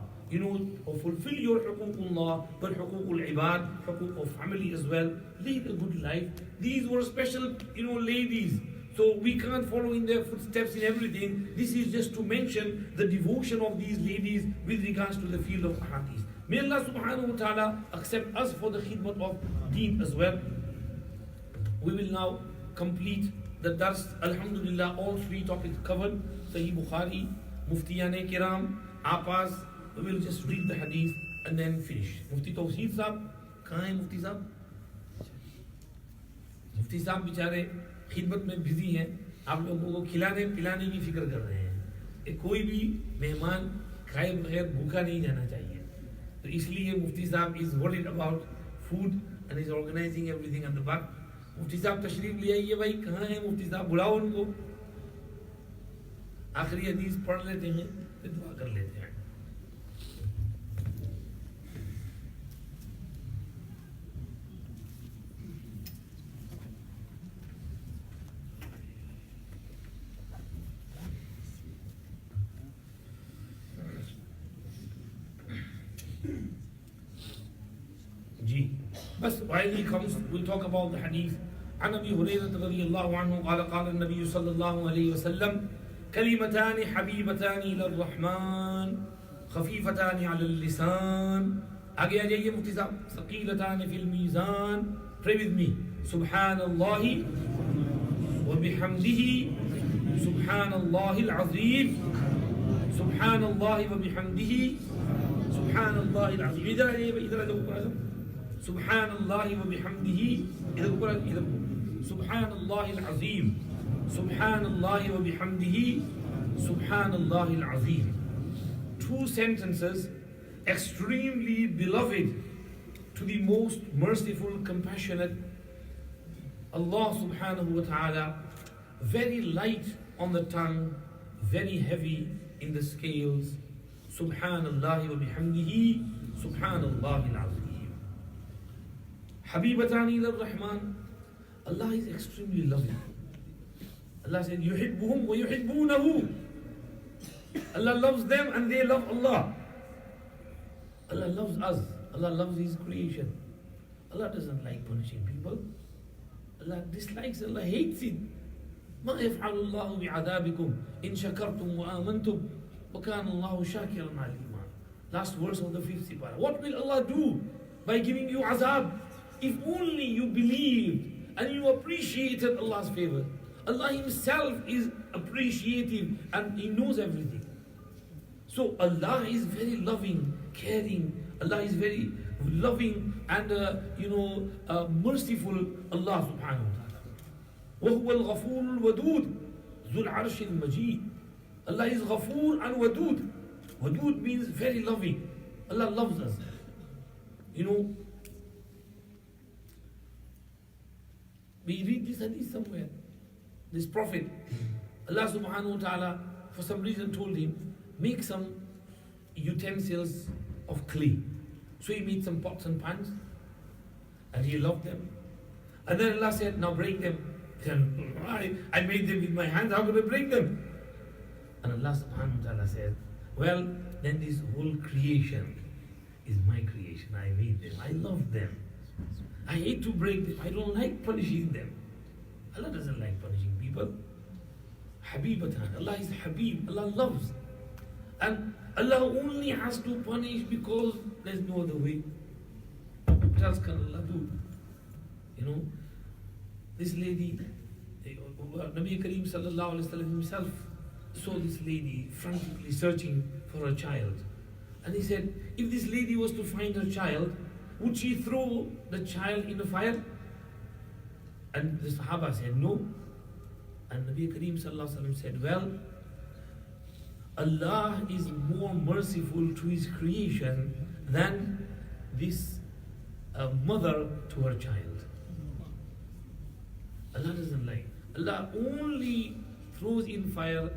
Fulfill your huququllah, but huququl ibad, huquq of family as well. Lead a good life. These were special, ladies. So we can't follow in their footsteps in everything. This is just to mention the devotion of these ladies with regards to the field of ahadith. May Allah subhanahu wa ta'ala accept us for the khidmat of deen as well. We will now complete the dars. Alhamdulillah, all three topics covered. Sahih Bukhari, Muftiyane Kiram, Apas. We will just read the hadith and then finish. Mufti Tawseed Sahib, kahan hai Mufti Sahib? Mufti Sahib बेचारे खिदमत में busy हैं. आप लोगों को खिलाने पिलाने की फिक्र कर रहे हैं. कोई भी मेहमान खाए बगैर भूखा नहीं जाना चाहिए. तो इसलिए मुफ्ती साहब is worried about food and is organizing everything at the back. मुफ्ती साहब तशरीफ ले आइए भाई. कहाँ हैं मुफ्ती साहब? बुलाओ उनको. आखिरी हदीस पढ़ लेते हैं, फिर दुआ कर लेते हैं. بس while he comes, we'll talk about the hadith. عن أبي هريرة رضي الله عنه قال قال النبي صلى الله عليه وسلم كلمتان حبيبتان إلى الرحمن خفيفتان على اللسان आगे आ जाइए मुफ्ती साहब, सकीलतान fill Meezaan, pray with me, सुब्हानल्लाहि व बिहम्दिही सुब्हानल्लाहिल अज़ीम, सुब्हानल्लाहि व बिहम्दिही सुब्हानल्लाहिल अज़ीम। इधर आ जाइए, इधर आ जाओ ऊपर आ जाओ, सुब्हानल्लाहि व बिहम्दिही, इधर ऊपर, इधर सुब्हानल्लाहिल अज़ीम, सुब्हानल्लाहि व बिहम्दिही सुब्हानल्लाहिल अज़ीम। Two sentences extremely beloved to the most merciful, compassionate Allah subhanahu wa ta'ala, very light on the tongue, very heavy in the scales. Subhanallah wa bihamdihi, subhanallah al-azim. Habibatani lir-Rahman, Allah is extremely loving. Allah said, yuhibbuhum wa yuhibbunahu. Allah loves them and they love Allah. Allah loves us. Allah loves His creation. Allah doesn't like punishing people. Allah dislikes, Allah hates it. ما يفعل الله بعذابكم إن شكرتم وآمنتم وكان الله شاكرا عليما. Last verse of the 5th Sipara. What will Allah do by giving you azab? If only you believed and you appreciated Allah's favor. Allah Himself is appreciative and He knows everything. So Allah is very loving, caring. Allah is very loving and merciful. Allah subhanahu wa ta'ala. وَهُوَ الْغَفُورُ الْوَدُودُ ذُو الْعَرْشِ الْمَجِيدُ. Allah is Ghafoor and Wadud. Wadud means very loving. Allah loves us. We read this hadith somewhere. This prophet, Allah subhanahu wa ta'ala, for some reason told him, make some utensils of clay. So he made some pots and pans, and he loved them. And then Allah said, now break them. Then, I made them with my hands, how could I break them? And Allah subhanahu wa ta'ala said, well, then this whole creation is my creation. I made them. I love them. I hate to break them. I don't like punishing them. Allah doesn't like punishing people. Habibatan. Allah is Habib. Allah loves. And Allah only has to punish because there's no other way. What else can Allah do? This lady, Nabi Kareem sallallahu alayhi wa sallam himself saw this lady frantically searching for her child. And he said, if this lady was to find her child, would she throw the child in the fire? And the Sahaba said, no. And Nabi Kareem sallallahu alayhi wa sallam said, well, Allah is more merciful to His creation than this mother to her child. Allah doesn't like. Allah only throws in fire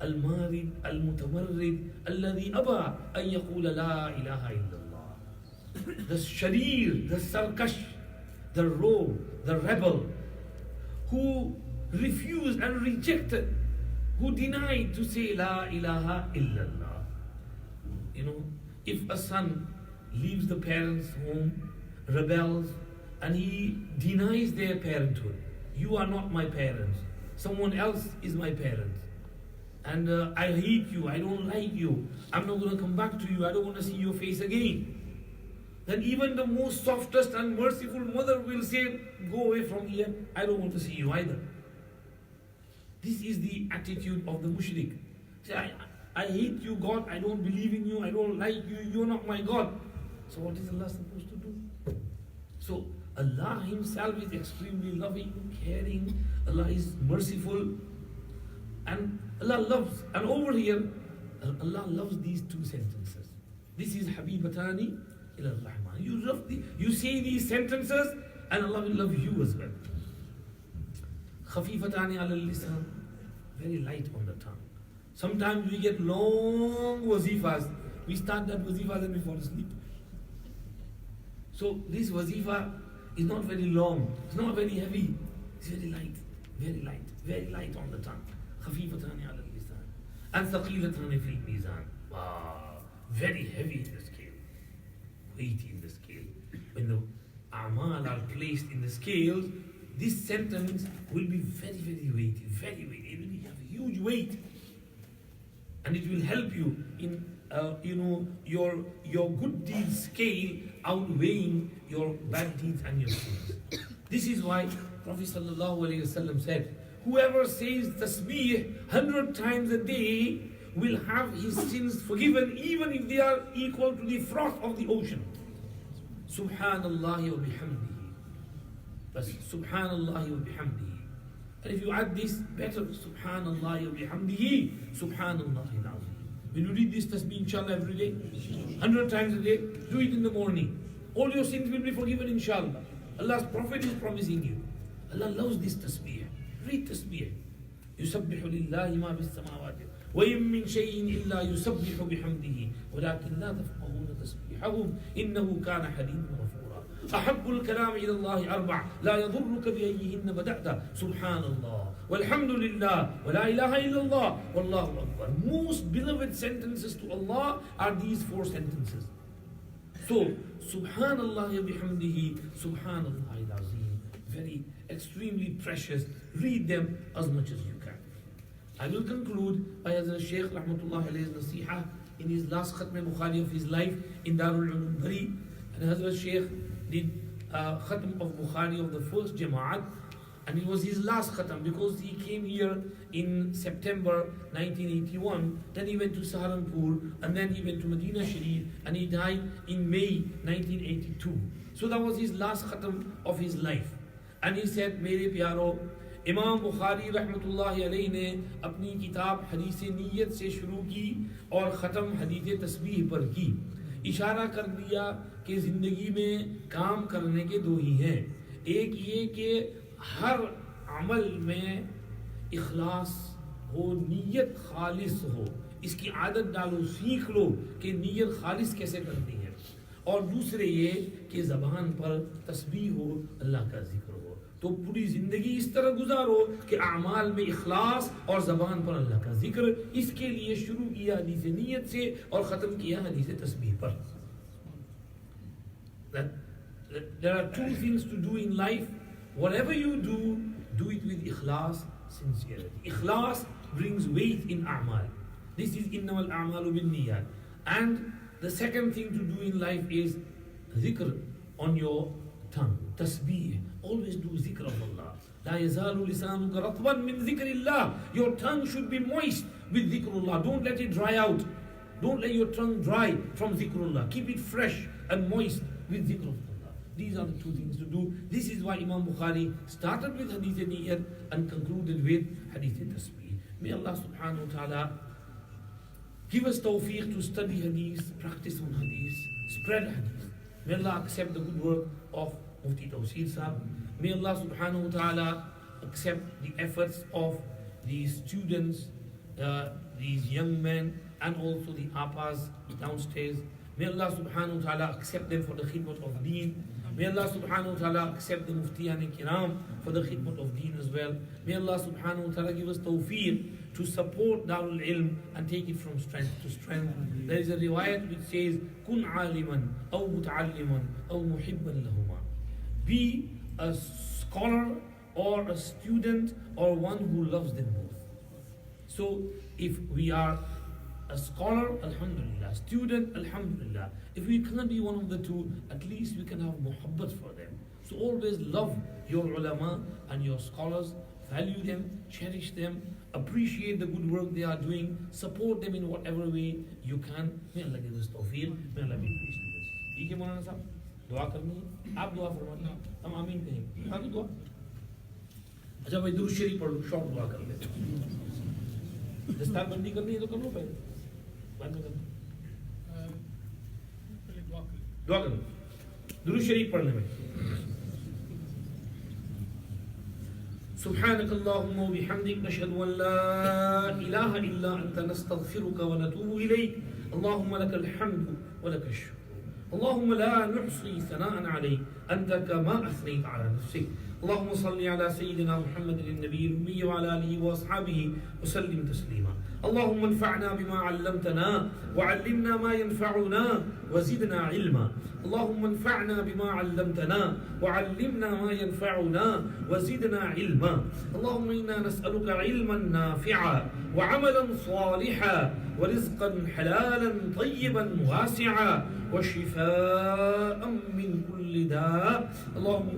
al-marid, al-mutamarrid, alladhi aba an yaqula la ilaha illallah. The sharir, the sarkash, the rogue, the rebel, who refused and rejected, who denied to say la ilaha illallah. If a son leaves the parents' home, rebels, and he denies their parenthood, you are not my parents, someone else is my parents, and I hate you, I don't like you, I'm not going to come back to you, I don't want to see your face again, then even the most softest and merciful mother will say, go away from here, I don't want to see you either. This is the attitude of the mushrik. Say, I hate you, God, I don't believe in you, I don't like you, you're not my God. So what is Allah supposed to do? So Allah Himself is extremely loving, caring, Allah is merciful, and Allah loves. And over here, Allah loves these two sentences. This is Habibatani ila Rahman. You say these sentences, and Allah will love you as well. Khafifatani ala lisan, very light on the tongue. Sometimes we get long wazifas. We start that wazifa and we fall asleep. So this wazifa is not very long, it's not very heavy, it's very light, very light on the tongue. Khafifatani ala lisan. And thaqilatani fil mizan. Very heavy in the scale, weighty in the scale. When the a'mal are placed in the scales, this sentence will be very weighty, very weighty. It will have a huge weight. And it will help you in your good deeds scale outweighing your bad deeds and your sins. This is why Prophet ﷺ said, whoever says tasbih 100 times a day will have his sins forgiven even if they are equal to the froth of the ocean. Subhanallah wa bihamdihi. Bas, Subhanallah wa bihamdihi. And if you add this, better, Subhanallah wa bihamdihi, Subhanallah al-Azim. Will you read this tasbih inshallah every day? 100 times a day? Do it in the morning. All your sins will be forgiven inshallah. Allah's Prophet is promising you. Allah loves this tasbih. Read tasbih. يسبح لله ما في السماوات وإن من شيء إلا يسبح بحمده ولكن لا تفقهون تسبيحهم إنه كان حليما غفورا. أحب الكلام إلى الله أربع لا يضرك بأيهن بدأت سبحان الله والحمد لله ولا إله إلا الله والله أكبر. Most beloved sentences to Allah are these 4 sentences. So, Subhanallah wa bihamdihi, Subhanallah al-Azim, very extremely precious. Read them as much as you can. I will conclude by Hazrat Sheikh Rahmatullah alayhi's nasiha in his last Khatme Bukhari of his life in Darul Ilm. And Hazrat Sheikh did Khatm of Bukhari of the first Jama'at, and it was his last Khatam because he came here in September 1981, then he went to Saharanpur, and then he went to Medina Sharif, and he died in May 1982. So that was his last Khatam of his life. And he said, Mere pyaro, इमाम बुखारी रहमतुल्लाहि अलैहि ने अपनी किताब हदीस नीयत से शुरू की और ख़त्म हदीस तस्बीह पर की। इशारा कर दिया कि ज़िंदगी में काम करने के 2 ही हैं, एक ये कि हर अमल में इखलास हो, नीयत खालिस हो, इसकी आदत डालो, सीख लो कि नीयत खालिस कैसे करनी है, और दूसरे ये कि ज़बान पर तस्बीह हो, अल्लाह का जिक्र हो। तो पूरी जिंदगी इस तरह गुजारो कि अमाल में इखलास और ज़बान पर अल्लाह का जिक्र। इसके लिए शुरू किया हदीस नीयत से और ख़त्म किया हदीस तस्बीह पर। There are 2 things to do in life. Whatever you do, do it with ikhlas, sincerity. Ikhlas brings weight in a'mal. This is innamal a'malu bin niyat. And the second thing to do in life is zikr on your tongue. Tasbih. Always do zikr of Allah. La yazalu lisanuka ratban min zikrillah. Your tongue should be moist with zikrullah. Don't let it dry out. Don't let your tongue dry from zikrullah. Keep it fresh and moist with zikrullah. These are the 2 things to do. This is why Imam Bukhari started with Hadith Niyyat and concluded with Hadith Tasbih. May Allah subhanahu wa ta'ala give us tawfiq to study Hadith, practice on Hadith, spread Hadith. May Allah accept the good work of Mufti Tawseer Sahib. May Allah subhanahu wa ta'ala accept the efforts of these students, these young men, and also the appas downstairs. May Allah subhanahu wa ta'ala accept them for the khidmat of deen. May Allah subhanahu wa ta'ala accept the muftiyan kiram for the khidmat of deen as well. May Allah subhanahu wa ta'ala give us tawfiq to support Darul Ilm and take it from strength to strength. There is a riwayat which says, Kun aliman, aw muta'alliman, aw muhibban lahuma. Be a scholar or a student or one who loves them both. So if we are a scholar, alhamdulillah, student, alhamdulillah. If we cannot be one of the 2, at least we can have muhabbat for them. So always love your ulama and your scholars, value them, cherish them, appreciate the good work they are doing, support them in whatever way you can. May Allah give us tawfiq, may Allah be pleased with us. ठीक है मौलाना साहब, दुआ करनी है, आप दुआ फरमाना, हम आमीन कहेंगे, हाँ तो दुआ। अच्छा भाई दुरूद शरीफ पढ़ लो, शॉर्ट दुआ कर ले। दस्तार बंदी करनी है तो कर लो पहले, बाद में करना। दुआ करो, दुरूद शरीफ पढ़ने में। سبحانك اللهم وبحمدك نشهد أن لا إله إلا أنت نستغفرك ونتوب إليك. اللهم لك الحمد ولك الشكر. اللهم لا نحصي ثناء عليك أنت كما أثنيت على نفسك. اللهم صل على سيدنا محمد النبي الأمي وعلى آله وأصحابه وسلم تسليما. اللهم انفعنا بما علمتنا وعلمنا ما ينفعنا وزدنا علما. اللهم انفعنا بما علمتنا وعلمنا ما ينفعنا وزدنا علما. اللهم إنا نسألك علما نافعا وعملا صالحا ورزقا حلالا طيبا واسعا وشفاء من كل داء. اللهم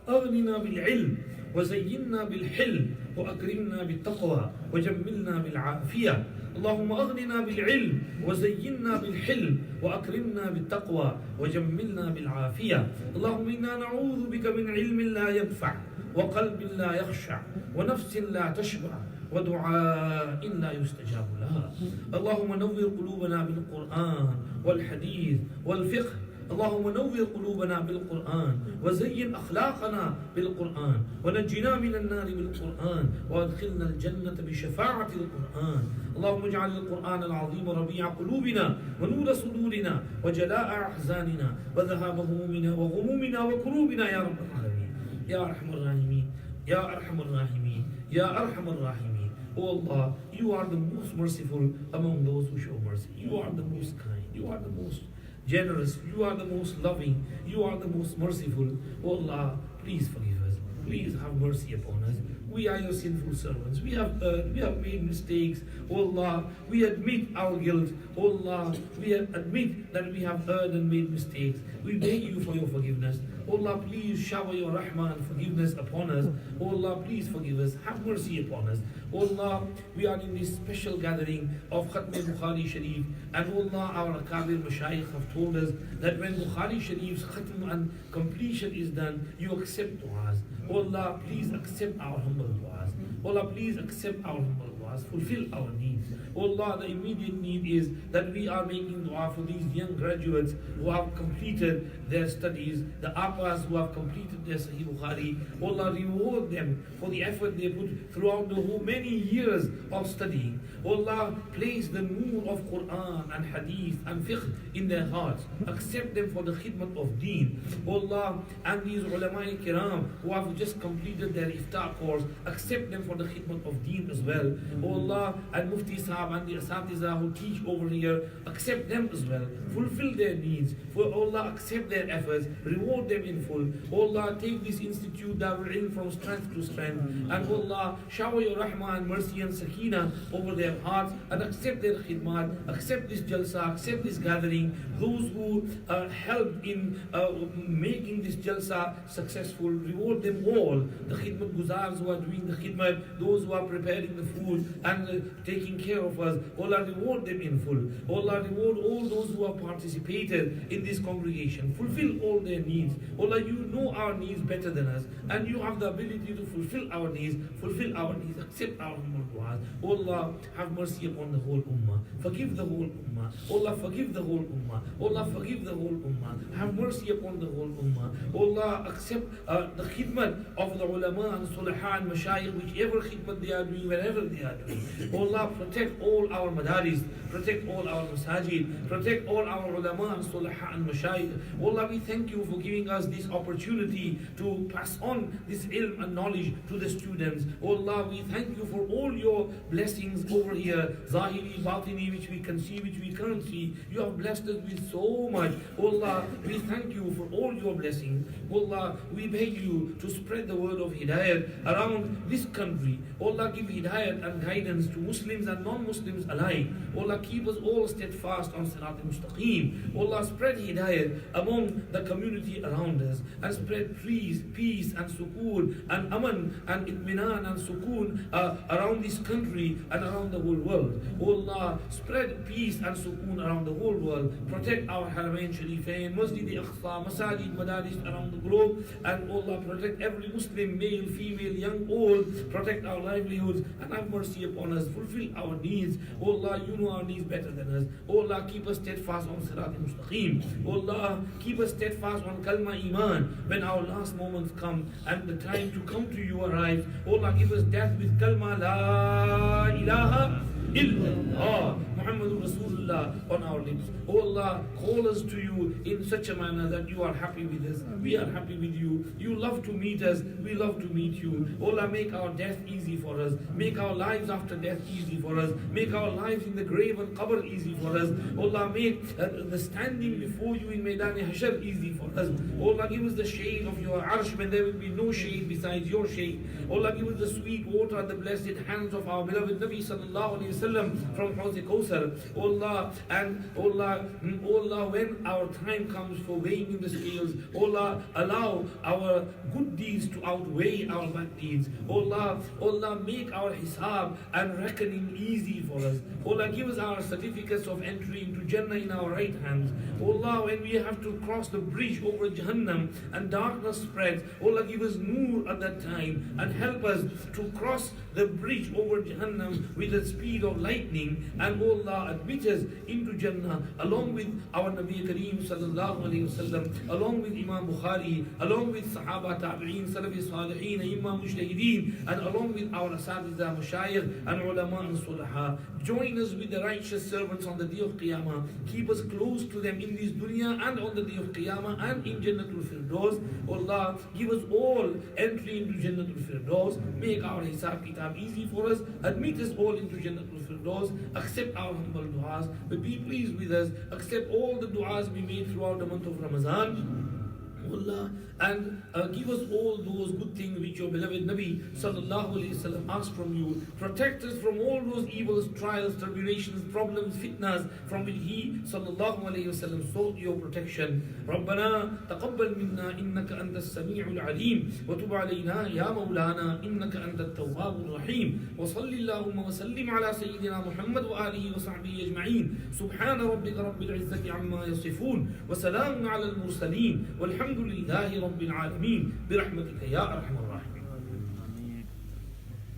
أغننا بالعلم وزينا بالحلم وأكرمنا بالتقوى وجملنا بالعافية. اللهم أغننا بالعلم وزينا بالحلم وأكرمنا بالتقوى وجملنا بالعافية. اللهم إنا نعوذ بك من علم لا ينفع وقلب لا يخشع ونفس لا تشبع ودعاء لا يستجاب لها. اللهم نور قلوبنا بالقرآن والحديث والفقه. اللهم نور قلوبنا بالقرآن وزين أخلاقنا بالقرآن ونجنا من النار بالقرآن وادخلنا الجنة بشفاعة القرآن. اللهم اجعل القرآن العظيم ربيع قلوبنا ونور صدورنا وجلاء أحزاننا وذهاب همومنا وغمومنا وكروبنا يا رب العالمين يا أرحم الراحمين يا أرحم الراحمين يا أرحم الراحمين. Oh Allah, you are the most merciful among those who show mercy. You are the most kind. You are the most generous. You are the most loving. You are the most merciful. Oh Allah, please forgive us. Please have mercy upon us. We are your sinful servants. We have made mistakes. Oh Allah, we admit our guilt. Oh Allah, we admit that we have erred and made mistakes. We beg you for your forgiveness. Oh Allah, please shower your rahmah and forgiveness upon us. Oh Allah, please forgive us. Have mercy upon us. Oh Allah, we are in this special gathering of Khatme Bukhari Sharif. And oh Allah, our Akabir Mashayikh have told us that when Bukhari Sharif's Khatm and completion is done, you accept du'as. Oh Allah, please accept our humble du'as. Oh Allah, please accept our humble du'as. Fulfill our needs. Oh Allah, the immediate need is that we are making dua for these young graduates who have completed their studies, the Apas who have completed their Sahih Bukhari. Oh Allah, reward them for the effort they put throughout the whole many years of studying. Oh Allah, place the noor of Quran and Hadith and Fiqh in their hearts. Accept them for the khidmat of Deen. Oh Allah, and these ulama kiram who have just completed their iftar course, accept them for the khidmat of Deen as well. Oh Allah, and Mufti Sahib and the Asatiza who teach over here, accept them as well. Fulfill their needs. For Allah, accept their efforts. Reward them in full. Oh Allah, take this institute Darul Ilm from strength to strength. And oh Allah, shower your rahmah and mercy and sakina over their hearts and accept their khidmat, accept this jalsa, accept this gathering. Those who helped in making this jalsa successful, reward them all. The khidmat guzars who are doing the khidmat, those who are preparing the food and taking care of us, Allah, reward them in full. Allah, reward all those who have participated in this congregation. Fulfill all their needs. Allah, you know our needs better than us, and you have the ability to fulfill our needs. Fulfill our needs. Accept our humble du'as. Allah, have mercy upon the whole ummah. Forgive the whole ummah. Allah, forgive the whole ummah. Allah, forgive the whole ummah. Have mercy upon the whole ummah. Allah, accept the khidmat of the ulama and sulaha and mashayikh, whichever khidmat they are doing, wherever they are doing. Allah, protect all our madaris, protect all our masajid, protect all our ulama and sulaha and mashayikh. Allah, we thank you for giving us this opportunity to pass on this ilm and knowledge to the students. Allah, we thank you for all your blessings over here, zahiri, batini, which we can see, which we can't see. You have blessed us with so much. Allah, we thank you for all your blessings. Allah, we beg you to spread the word of hidayat around this country. Allah, give hidayat and guidance to Muslims and non-Muslims alike. Allah, keep us all steadfast on Sirat al-Mustaqim. Allah, spread hidayat among the community around us and spread peace and sukoon and aman and itminan and sukoon around this country and around the whole world. Allah, spread peace and sukoon around the whole world. Protect our Haramain Sharifain, Masjid Aqsa, Masajid, Madaris around the globe. And Allah, protect every Muslim, male, female, young, old. Protect our livelihoods and have mercy upon us. Fulfill our needs. Allah, you know our needs better than us. Allah, keep us steadfast on Sirat al-Mustaqim. Allah, keep us steadfast on Kalma Iman when our last moments come and the time to come to you arrives. Allah, give us death with Kalma La ilaha illallah Muhammadur Rasulullah on our lips. Oh Allah, call us to you in such a manner that you are happy with us, we are happy with you. You love to meet us, we love to meet you. Oh Allah, make our death easy for us, make our lives after death easy for us, make our lives in the grave and qabr easy for us. Oh Allah, make the standing before you in Maidan Hashar easy for us. Oh Allah, give us the shade of your arsh when there will be no shade besides your shade. Oh Allah, give us the sweet water and the blessed hands of our beloved Nabi sallallahu alayhi wasallam from Hawz Kawthar. Oh Allah, and oh Allah, when our time comes for weighing in the scales, oh Allah, allow our good deeds to outweigh our bad deeds. Oh Allah, make our hisab and reckoning easy for us. Oh Allah, give us our certificates of entry into Jannah in our right hands. Oh Allah, when we have to cross the bridge over Jahannam and darkness spreads, oh Allah, give us noor at that time and help us to cross the bridge over Jahannam with the speed of lightning. And oh Allah, admit us into Jannah along with our Nabi Kareem sallallahu alayhi wasallam, along with Imam Bukhari, along with Sahaba, Tabi'een, Salafi, Salihin, Imam Mujtahideen, and along with our Asatiza, Mashayikh, and Ulama and Sulaha. Join us with the righteous servants on the day of Qiyamah. Keep us close to them in this dunya and on the day of Qiyamah and in Jannatul Firdaus. Allah, give us all entry into Jannatul Firdaus. Make our Hisab Kitab easy for us. Admit us all into Jannatul Firdaus. Accept our humble du'as. But be pleased with us. Accept all the du'as we made throughout the month of Ramadan. Allah, and give us all those good things which your beloved Nabi sallallahu alayhi wasallam asked from you. Protect us from all those evils, trials, tribulations, problems, fitnas from which he sallallahu alayhi wasallam sought your protection. ربنا تقبل منا إنك أنت السميع العليم وتب علينا يا مولانا إنك أنت التواب الرحيم وصل اللهم وسلم على سيدنا محمد وآله وصحبه أجمعين سبحان ربك رب العزة عما يصفون وسلام على المرسلين والحمد لله رب العالمين برحمتك يا أرحم الراحمين.